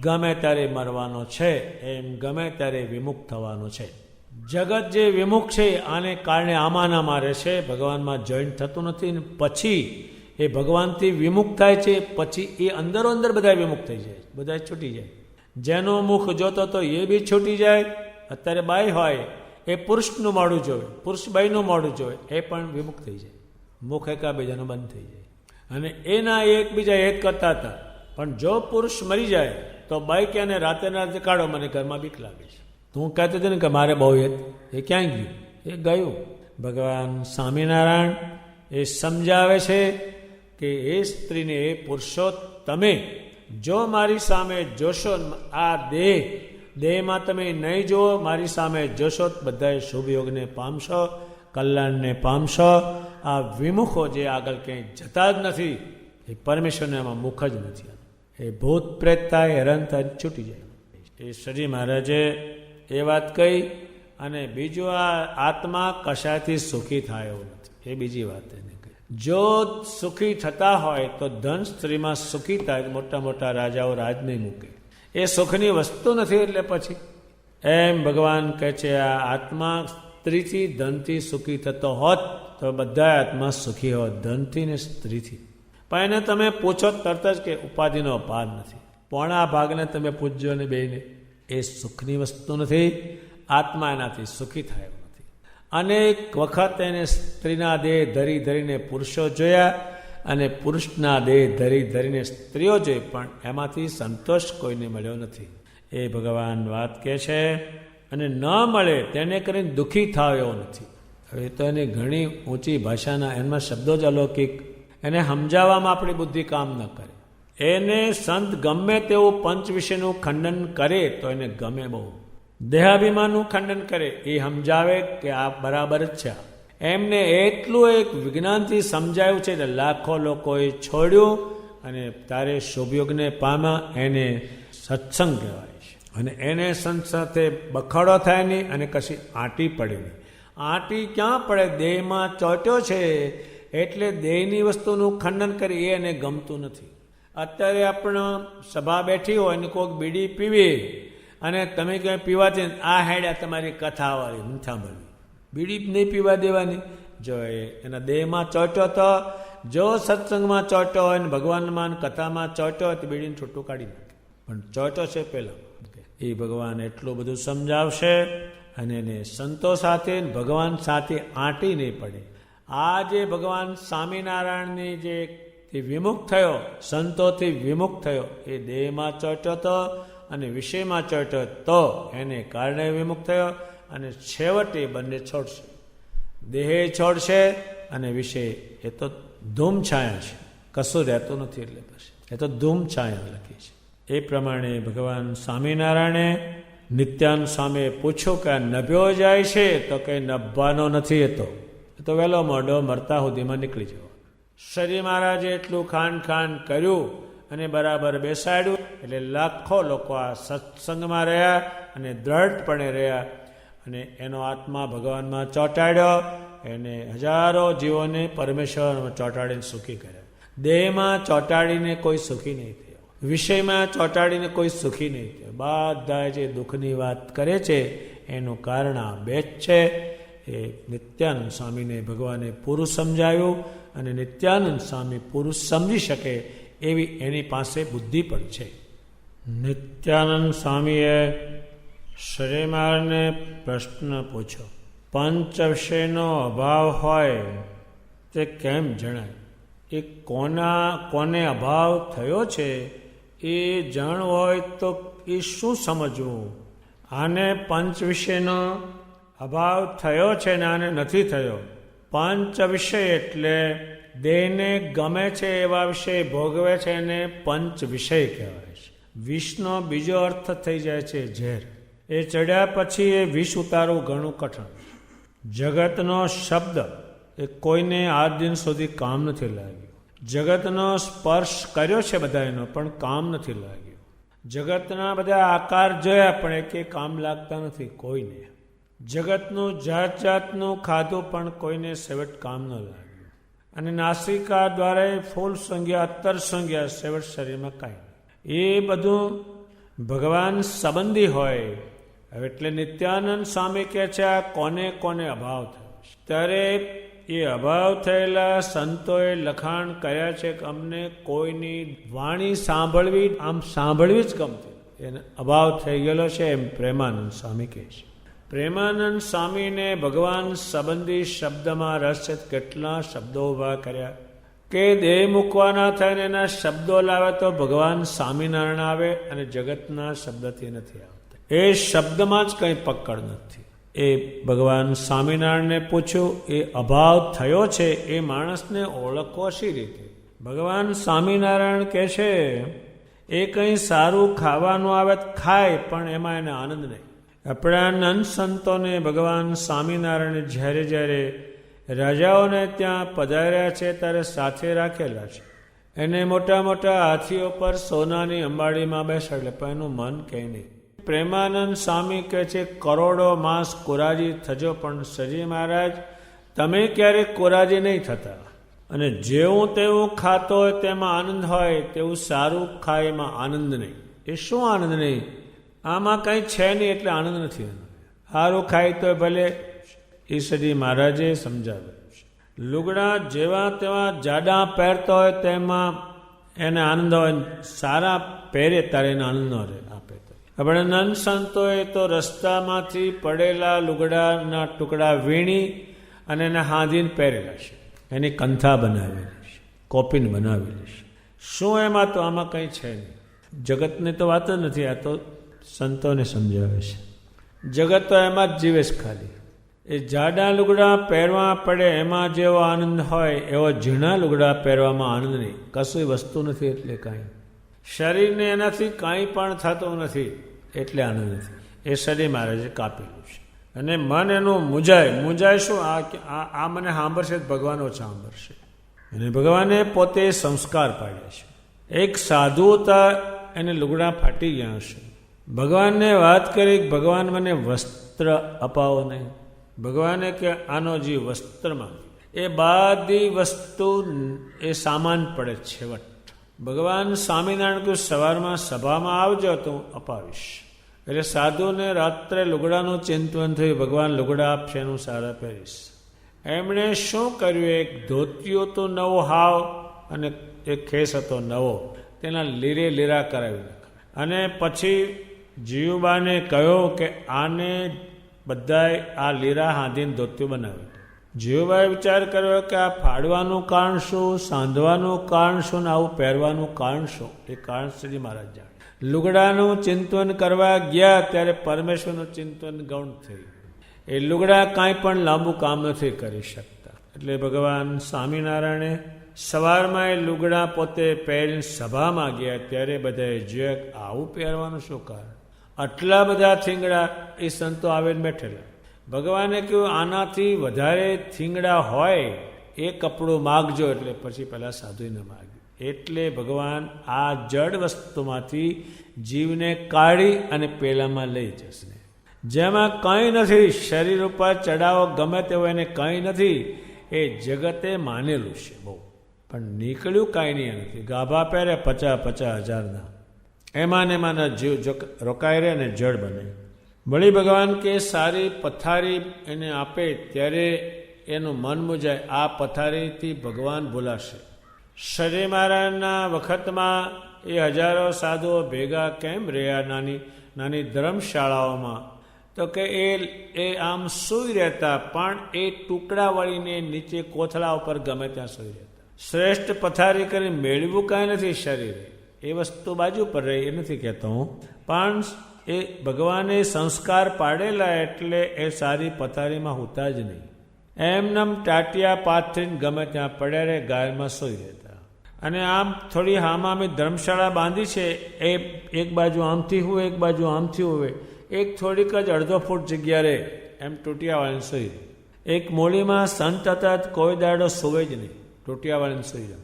Speaker 2: ગમે ત્યારે મરવાનો છે, એમ ગમે ત્યારે વિમુખ થવાનો છે. જગત જે વિમુખ છે આને કારણે આમાંના મારે છે, ભગવાનમાં જોઈન્ટ થતું નથી. ને પછી એ ભગવાનથી વિમુખ થાય છે. પછી એ અંદરો બધા વિમુખ થઈ જાય, બધા છૂટી જાય. જેનો મુખ જોતો તો એ બી છૂટી જાય. અત્યારે બાઈ હોય એ પુરુષનું મોઢું જોવે, પુરુષ બાઈનું મોઢું જોવે, એ પણ વિમુખ થઈ જાય. મુખ એકાબીજાનું બંધ થઈ જાય. અને એના એકબીજા હેત કરતા હતા. પણ જો પુરુષ મરી જાય તો બાઈ કે રાતે રાતે કાઢો, મને ઘરમાં બીક લાગે છે. તું કહેતો હતો ને કે મારે બહુ હેત, એ ક્યાંય ગયું? એ ગયું. ભગવાન સ્વામિનારાયણ એ સમજાવે છે કે એ સ્ત્રીને એ પુરુષો તમે જો મારી સામે જોશો, આ દેહમાં તમે નહીં જુઓ, મારી સામે જોશો બધાએ શુભ યોગને પામશો, કલ્યાણને પામશો. આ વિમુખો જે આગળ ક્યાંય જતા જ નથી, એ પરમેશ્વરને આમાં મુખ જ નથી. એ ભૂત પ્રેતતા હેરાન થાય છૂટી જાય. એ શ્રીજી મહારાજે એ વાત કહી. અને બીજું આ આત્મા કશાથી સુખી થાય એવું નથી, એ બીજી વાત એને કહી. જો સુખી થતા હોય તો ધન સ્ત્રીમાં સુખી થાય. મોટા મોટા રાજાઓ રાજ નહીં મૂકે. એ સુખની વસ્તુ નથી. એટલે પછી એમ ભગવાન કહે છે આ આત્મા સ્ત્રીથી ધનથી સુખી થતો હોત તો બધા આત્મા સુખી હોત, ધનથી ને સ્ત્રીથી. પણ એને તમે પૂછો તરત જ કે ઉપાધિનો ભાર નથી. પોણા ભાગને તમે પૂછજો ને બેને, એ સુખની વસ્તુ નથી. આત્મા એનાથી સુખી થાય નથી. અનેક વખત એને સ્ત્રીના દેહ ધરીને પુરુષો જોયા અને પુરુષના દેહ ધરીને સ્ત્રીઓ જોઈ, પણ એમાંથી સંતોષ કોઈને મળ્યો નથી. એ ભગવાન વાત કહે છે. અને ન મળે તેને કરીને દુઃખી થાવ એવો નથી. હવે તો એની ઘણી ઊંચી ભાષાના એમાં શબ્દો જ અલૌકિક, એને સમજાવવામાં આપણી બુદ્ધિ કામ ન કરે. એને સંત ગમે તેવું પંચ વિશેનું ખંડન કરે તો એને ગમે બહુ. દેહાભિમાનનું ખંડન કરે એ સમજાવે કે આ બરાબર જ છે. એમને એટલું એક વિજ્ઞાનથી સમજાયું છે કે લાખો લોકોએ છોડ્યું અને તારે શુભયોગને પામ્યા. એને સત્સંગ કહેવાય છે. અને એને સંત સાથે બખાડો થાય નહીં અને કશી આંટી પડે નહીં. આંટી ક્યાં પડે? દેહમાં ચોટ્યો છે એટલે દેહની વસ્તુનું ખંડન કરી એ એને ગમતું નથી. અત્યારે આપણે સભા બેઠી હોય અને કોઈક બીડી પીવી અને તમે ક્યાંય પીવાથી આ હેડ્યા તમારી કથા વાળી નથી સાંભળવી. બીડી નહીં પીવા દેવાની. જો એના દેહમાં ચોટ્યો તો, જો સત્સંગમાં ચોટ્યો હોય ને ભગવાનમાં કથામાં ચોટ્યો હોય તો બીડીને છૂટું કાઢી નાખે. પણ ચોટ્યો છે પહેલાં એ ભગવાન એટલું બધું સમજાવશે અને એને સંતો સાથે ભગવાન સાથે આંટી નહીં પડે. આ જે ભગવાન સ્વામિનારાયણની જે વિમુખ થયો, સંતોથી વિમુખ થયો, એ દેહમાં ચોટ્યો હતો અને વિષયમાં ચોટ્યો તો એને કારણે વિમુખ થયો. અને છેવટે બંને છોડશે. દેહે છોડશે અને વિષય એ તો ધૂમ છાયા છે, કશું રહેતું નથી. એટલે પછી એ તો ધૂમ છાયા લખી છે. એ પ્રમાણે ભગવાન સ્વામિનારાયણે નિત્યાનંદ સ્વામીએ પૂછ્યું કે આ નભ્યો જાય છે? તો કંઈ નભવાનો નથી. એ તો વહેલો મોઢો મરતા સુધીમાં નીકળી જવો. શ્રી મહારાજે એટલું ખાન કર્યું અને બરાબર બેસાડ્યું એટલે લાખો લોકો આ સત્સંગમાં રહ્યા અને દ્રઢપણે રહ્યા અને એનો આત્મા ભગવાનમાં ચોંટાડ્યો. એને હજારો જીવોને પરમેશ્વરમાં ચોંટાડીને સુખી કર્યા. દેહમાં ચોંટાડીને કોઈ સુખી નહીં થયો, વિષયમાં ચોંટાડીને કોઈ સુખી નહીં થયો. બધા જે દુઃખની વાત કરે છે એનું કારણ આ બે જ છે. એ નિત્યાનંદ સ્વામીને ભગવાને પૂરું સમજાવ્યું અને નિત્યાનંદ સ્વામી પુરુષ સમજી શકે એવી એની પાસે બુદ્ધિ પણ છે. નિત્યાનંદ સ્વામીએ શ્રી મહારાજને પ્રશ્ન પૂછ્યો, પંચ વિષયનો અભાવ હોય તે કેમ જણાય? એ કોને અભાવ થયો છે એ જાણવું હોય તો એ શું સમજવું? આને પંચ વિષયનો અભાવ થયો છે ને આને નથી થયો. પંચ વિષય એટલે દેહને ગમે છે એવા વિષય ભોગવે છે એને પંચ વિષય કહેવાય છે. વિષનો બીજો અર્થ થઈ જાય છે ઝેર. એ ચડ્યા પછી એ વિષ ઉતારવું ઘણું કઠણ. જગતનો શબ્દ એ કોઈને આજ દિન સુધી કામ નથી લાગ્યો. જગતનો સ્પર્શ કર્યો છે બધા એનો પણ કામ નથી લાગ્યો. જગતના બધા આકાર જોયા પણ એકે કામ લાગતા નથી કોઈને. જગતનું જાત જાતનું ખાધું પણ કોઈને સેવટ કામ ન લાગ્યું. અને નાસિકા દ્વારા ફૂલ સંગ્યા, અત્તર સંગ્યા, સેવટ શરીરમાં કાંઈ. એ બધું ભગવાન સંબંધી હોય. હવે એટલે નિત્યાનંદ સ્વામી કહે છે આ કોને અભાવ થયો છે. ત્યારે એ અભાવ થયેલા સંતોએ લખાણ કર્યા છે કે અમને કોઈની વાણી સાંભળવી જ ગમતી. એને અભાવ થઈ ગયેલો છે એમ પ્રેમાનંદ સ્વામી કહે છે. પ્રેમાનંદ સ્વામીને ભગવાન સંબંધી શબ્દમાં રસ છે. કેટલા શબ્દો ઊભા કર્યા કે દેહ મૂકવાના થઈને એના શબ્દો લાવે તો ભગવાન સ્વામિનારાયણ આવે અને જગતના શબ્દથી નથી આવતા. એ શબ્દમાં જ કંઈ પકડ નથી. એ ભગવાન સ્વામિનારાયણને પૂછ્યું એ અભાવ થયો છે એ માણસને ઓળખવો શી રીતે? ભગવાન સ્વામિનારાયણ કહે છે એ કંઈ સારું ખાવાનું આવે ખાય પણ એમાં એને આનંદ નહીં. આપણા નંદ સંતોને ભગવાન સ્વામિનારાયણ જ્યારે રાજાઓને ત્યાં પધાર્યા છે ત્યારે સાથે રાખેલા છે. એને મોટા મોટા હાથીઓ પર સોનાની અંબાડીમાં બેસાડે પણ એનું મન કહે નહીં. પ્રેમાનંદ સ્વામી કહે છે કરોડો માસ કોરાજી થજો પણ શ્રીજી મહારાજ તમે ક્યારેક કોરાજી નહીં થતા. અને જેવું તેવું ખાતો હોય તેમાં આનંદ હોય, તેવું સારું ખાય એમાં આનંદ નહીં. એ શું આનંદ નહીં? આમાં કંઈ છે નહીં એટલે આનંદ નથી. સારું ખાય તો ભલે એ શ્રી મહારાજે સમજાવ્યું છે. લુગડા જેવા તેવા જાડા પહેરતો હોય તેમાં એને આનંદ હોય, સારા પહેરે ત્યારે એને આનંદ ન રહે. આપે તો આપણે નંદ સંતોએ તો રસ્તામાંથી પડેલા લુગડાના ટુકડા વીણી અને એને હાંધીને પહેરેલા છે, એની કંથા બનાવેલી છે. કોપીને બનાવેલી છે. શું એમાં? તો આમાં કંઈ છે નહીં. જગતની તો વાત જ નથી, આ તો સંતોને સમજાવે છે. જગત તો એમાં જ જીવે છે ખાલી. એ જાડા લુગડા પહેરવા પડે એમાં જેવો આનંદ હોય એવો ઝીણા લુગડા પહેરવામાં આનંદ નહીં. કશું વસ્તુ નથી એટલે કાંઈ. શરીરને એનાથી કાંઈ પણ થતું નથી એટલે આનંદ નથી. એ શરીર મહારાજે કાપેલું છે. અને મન એનું મૂંઝાય શું? આ મને સાંભળશે ભગવાન ઓછા સાંભળશે. અને ભગવાને પોતે સંસ્કાર પાડ્યા છે. એક સાધુ હતા, એને લુગડા ફાટી ગયા હશે. ભગવાનને વાત કરી, ભગવાન મને વસ્ત્ર અપાવો નહીં. ભગવાને કે આનો જે વસ્ત્રમાં એ બધી વસ્તુ એ સામાન પડે છેવટ. ભગવાન સ્વામિનારાયણ કહ્યું સવારમાં સભામાં આવજો તો હું અપાવીશ. એટલે સાધુને રાત્રે લુગડાનું ચિંતન થયું, ભગવાન લુગડા આપશે એનું સારા પહેરીશ. એમણે શું કર્યું? એક ધોતિયો તો નવો હાવ અને એક ખેસ હતો નવો, તેના લીરા કરાવી નાખ્યા. અને પછી જીવબાને કહ્યું કે આને બધાએ આ લીરા હાંધીને ધોતિયું બનાવ્યું. જીવબાએ વિચાર કર્યો કે આ ફાડવાનું કારણ શું, સાંધવાનું કારણ શું, ને આવું પહેરવાનું કારણ શું? એ કારણ શ્રી મહારાજ જાણે. લુગડાનું ચિંતન કરવા ગયા ત્યારે પરમેશ્વરનું ચિંતન ગૌણ થયું. એ લુગડા કાંઈ પણ લાંબુ કામ નથી કરી શકતા. એટલે ભગવાન સ્વામિનારાયણે સવારમાં એ લુગડા પોતે પહેરીને સભામાં ગયા ત્યારે બધાએ જોયા આવું પહેરવાનું શું કારણ? આટલા બધા થીંગડા એ સંતો આવીને બેઠેલા. ભગવાને કહ્યું આનાથી વધારે થીંગડા હોય એ કપડું માગજો. એટલે પછી પહેલાં સાધુને માગ્યું. એટલે ભગવાન આ જડ વસ્તુમાંથી જીવને કાઢી અને પેલામાં લઈ જશે. જેમાં કંઈ નથી, શરીર ઉપર ચડાવો ગમે તેવો એને કંઈ નથી, એ જગતે માનેલું છે બહુ, પણ નીકળ્યું કાંઈ નહીં નથી. ગાભા પહેરે 50,000 એમાં ને એમાં જીવ રોકાઈ રહે અને જડ બને. વળી ભગવાન કે સારી પથારી એને આપે ત્યારે એનું મન મૂંઝાય. આ પથારીથી ભગવાન ભૂલાશે. શ્રી મહારાજના વખતમાં એ હજારો સાધુઓ ભેગા કેમ રહ્યા નાની ધર્મશાળાઓમાં? તો કે એ આમ સૂઈ રહેતા, પણ એ ટુકડા વળીને નીચે કોથળા ઉપર ગમે ત્યાં સૂઈ રહેતા. શ્રેષ્ઠ પથારી કરી મેળવું કાંઈ નથી શરીરે, એ વસ્તુ બાજુ પર રહી એ નથી કહેતો હું, પણ એ ભગવાને સંસ્કાર પાડેલા એટલે એ સારી પથારીમાં હોતા જ નહીં. એમનેમ ટાટિયા પાથરીને ગમે ત્યાં પડ્યા રહે, ગાયમાં સૂઈ રહેતા. અને આમ થોડી હામામી ધર્મશાળા બાંધી છે, એ એક બાજુ આમથી હોય એક બાજુ આમથી હોય, એક થોડીક જ અડધો ફૂટ જગ્યા રહે, એમ ટૂટિયાવાળીને સૂઈ રહે. એક મોડીમાં સંત હતા, કોઈ દાડો સૂવે જ નહીં, ટૂટિયાવાળીને સૂઈ રહે.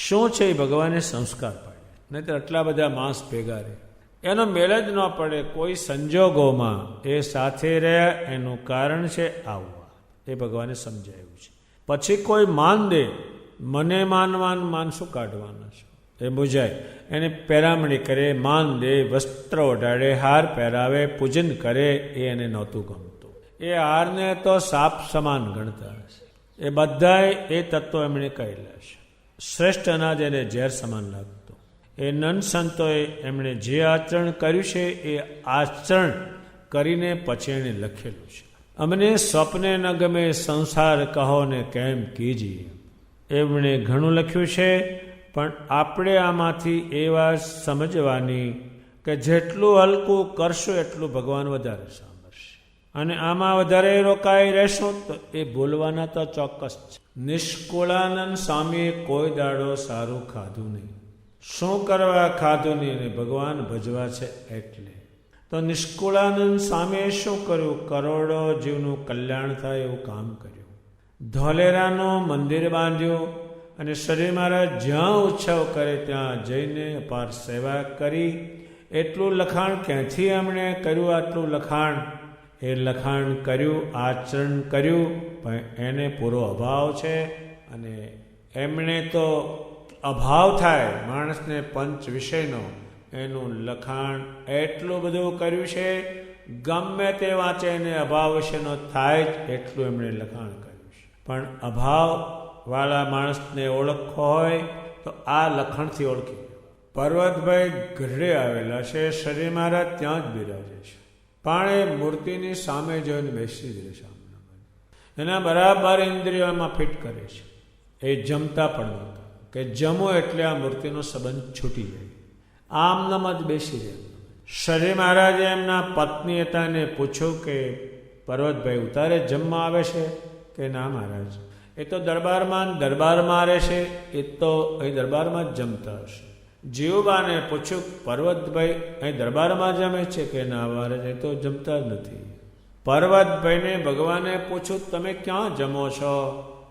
Speaker 2: શું છે? એ ભગવાને સંસ્કાર પાડે, નહીં તો આટલા બધા માણસ ભેગા રહે, એનો મેળ જ ન પડે. કોઈ સંજોગોમાં એ સાથે રહ્યા, એનું કારણ છે આવવા, એ ભગવાને સમજાયું છે. પછી કોઈ માન દે, મને માન શું કાઢવાના છે? એ મૂંઝાય. એને પેરામણી કરે, માન દે, વસ્ત્ર ઓઢાડે, હાર પહેરાવે, પૂજન કરે, એ એને નહોતું ગમતું. એ હારને તો સાપ સમાન ગણતા હશે. એ બધાએ એ તત્વો એમણે કહેલા છે. શ્રેષ્ઠ અનાજ એને ઝેર સમાન લાગતું. એ નન સંતોએ એમણે જે આચરણ કર્યું છે એ આચરણ કરીને પછી એણે લખેલું છે. અમને સ્વપ્ને ન ગમે સંસાર કહો ને કેમ કીજીએ. એમણે ઘણું લખ્યું છે, પણ આપણે આમાંથી એ વાત સમજવાની કે જેટલું હલકું કરશું એટલું ભગવાન વધારે સાંભળશે. અને આમાં વધારે રોકાઈ રહેશું તો એ ભૂલવાના તો ચોક્કસ છે. નિષ્કુળાનંદ સ્વામીએ કોઈ દાડો સારું ખાધું નહીં. શું કરવા ખાધું નહીં? અને ભગવાન ભજવા છે એટલે. તો નિષ્કુળાનંદ સ્વામીએ શું કર્યું? કરોડો જીવનું કલ્યાણ થાય એવું કામ કર્યું. ધોલેરાનું મંદિર બાંધ્યું અને શ્રી મહારાજ જ્યાં ઉત્સવ કરે ત્યાં જઈને અપાર સેવા કરી. એટલું લખાણ ક્યાંથી એમણે કર્યું? આટલું લખાણ એ લખાણ કર્યું, આચરણ કર્યું, પણ એને પૂરો અભાવ છે. અને એમણે તો અભાવ થાય માણસને પંચ વિષયનો, એનું લખાણ એટલું બધું કર્યું છે, ગમે તે વાંચે એને અભાવ વિશેનો થાય જ એટલું એમણે લખાણ કર્યું છે. પણ અભાવવાળા માણસને ઓળખવો હોય તો આ લખાણથી ઓળખી. પર્વતભાઈ ગઢડે આવેલા છે, શ્રી મહારાજ ત્યાં જ બિરાજે છે, પણ એ મૂર્તિની સામે જોઈને બેસી જ રહે છે. એના બરાબર ઇન્દ્રિયોમાં ફિટ કરે છે. એ જમતા પણ નહોતા, કે જમો એટલે આ મૂર્તિનો સંબંધ છૂટી જાય, આમનામ જ બેસી રહે. શ્રી મહારાજે એમના પત્ની હતા એને પૂછ્યું કે પર્વતભાઈ ઉતારે જમવા આવે છે કે ના મહારાજ, એ તો દરબારમાં રહેશે, એ તો અહીં દરબારમાં જ જમતા હશે. જીવુબાને પૂછ્યું પર્વતભાઈ અહીં દરબારમાં જમે છે કે ના મહારાજ, એ તો જમતા જ નથી. પર્વતભાઈને ભગવાને પૂછ્યું તમે ક્યાં જમો છો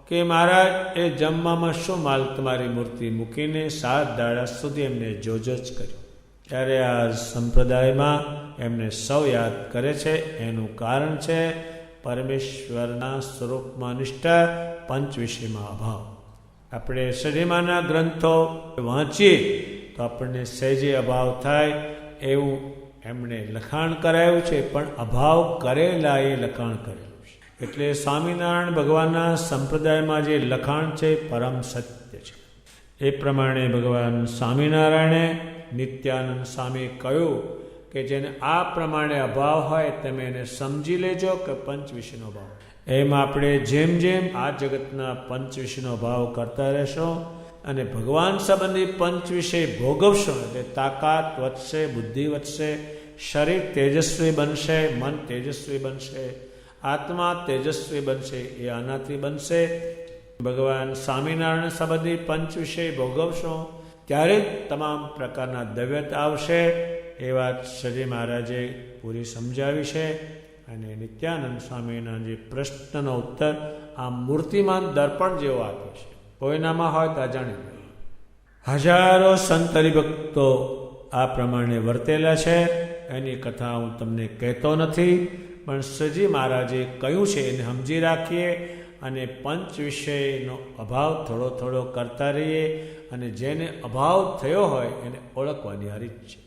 Speaker 2: કે મહારાજ એ જમવામાં શું માલ તમારી મૂર્તિ મૂકીને 7 દાડા સુધી એમને જોજો જ કર્યું. ત્યારે આ સંપ્રદાયમાં એમને સૌ યાદ કરે છે. એનું કારણ છે પરમેશ્વરના સ્વરૂપમાં નિષ્ઠા, પંચ વિષયમાં અભાવ. આપણે શ્રીમાના ગ્રંથો વાંચીએ તો આપણને સહેજે અભાવ થાય એવું એમણે લખાણ કરાયું છે, પણ અભાવ કરેલા એ લખાણ કરેલું છે. એટલે સ્વામિનારાયણ ભગવાનના સંપ્રદાયમાં જે લખાણ છે પરમ સત્ય છે. એ પ્રમાણે ભગવાન સ્વામિનારાયણે નિત્યાનંદ સ્વામીએ કહ્યું કે જેને આ પ્રમાણે અભાવ હોય તમે એને સમજી લેજો કે પંચ વિષયનો ભાવ. એમ આપણે જેમ જેમ આ જગતના પંચ વિષયનો ભાવ કરતા રહેશો અને ભગવાન સંબંધી પંચ વિષય ભોગવશો એટલે તાકાત વધશે, બુદ્ધિ વધશે, શરીર તેજસ્વી બનશે, મન તેજસ્વી બનશે, આત્મા તેજસ્વી બનશે. એ આનાથી બનશે. ભગવાન સ્વામિનારાયણ સંબંધી પંચ વિષય ભોગવશો ત્યારે જ તમામ પ્રકારના દૈવ્યતા આવશે. એ વાત શ્રી મહારાજે પૂરી સમજાવી છે. અને નિત્યાનંદ સ્વામીના જે પ્રશ્નનો ઉત્તર આ મૂર્તિમાન દર્પણ જેવો આપે છે. કોઈનામાં હોય તો અજાણી હોય. હજારો સંત હરિભક્તો આ પ્રમાણે વર્તેલા છે. એની કથા હું તમને કહેતો નથી, પણ શ્રીજી મહારાજે કહ્યું છે એને સમજી રાખીએ અને પંચ વિષયનો અભાવ થોડો થોડો કરતા રહીએ. અને જેને અભાવ થયો હોય એને ઓળખવાની આ રીત છે.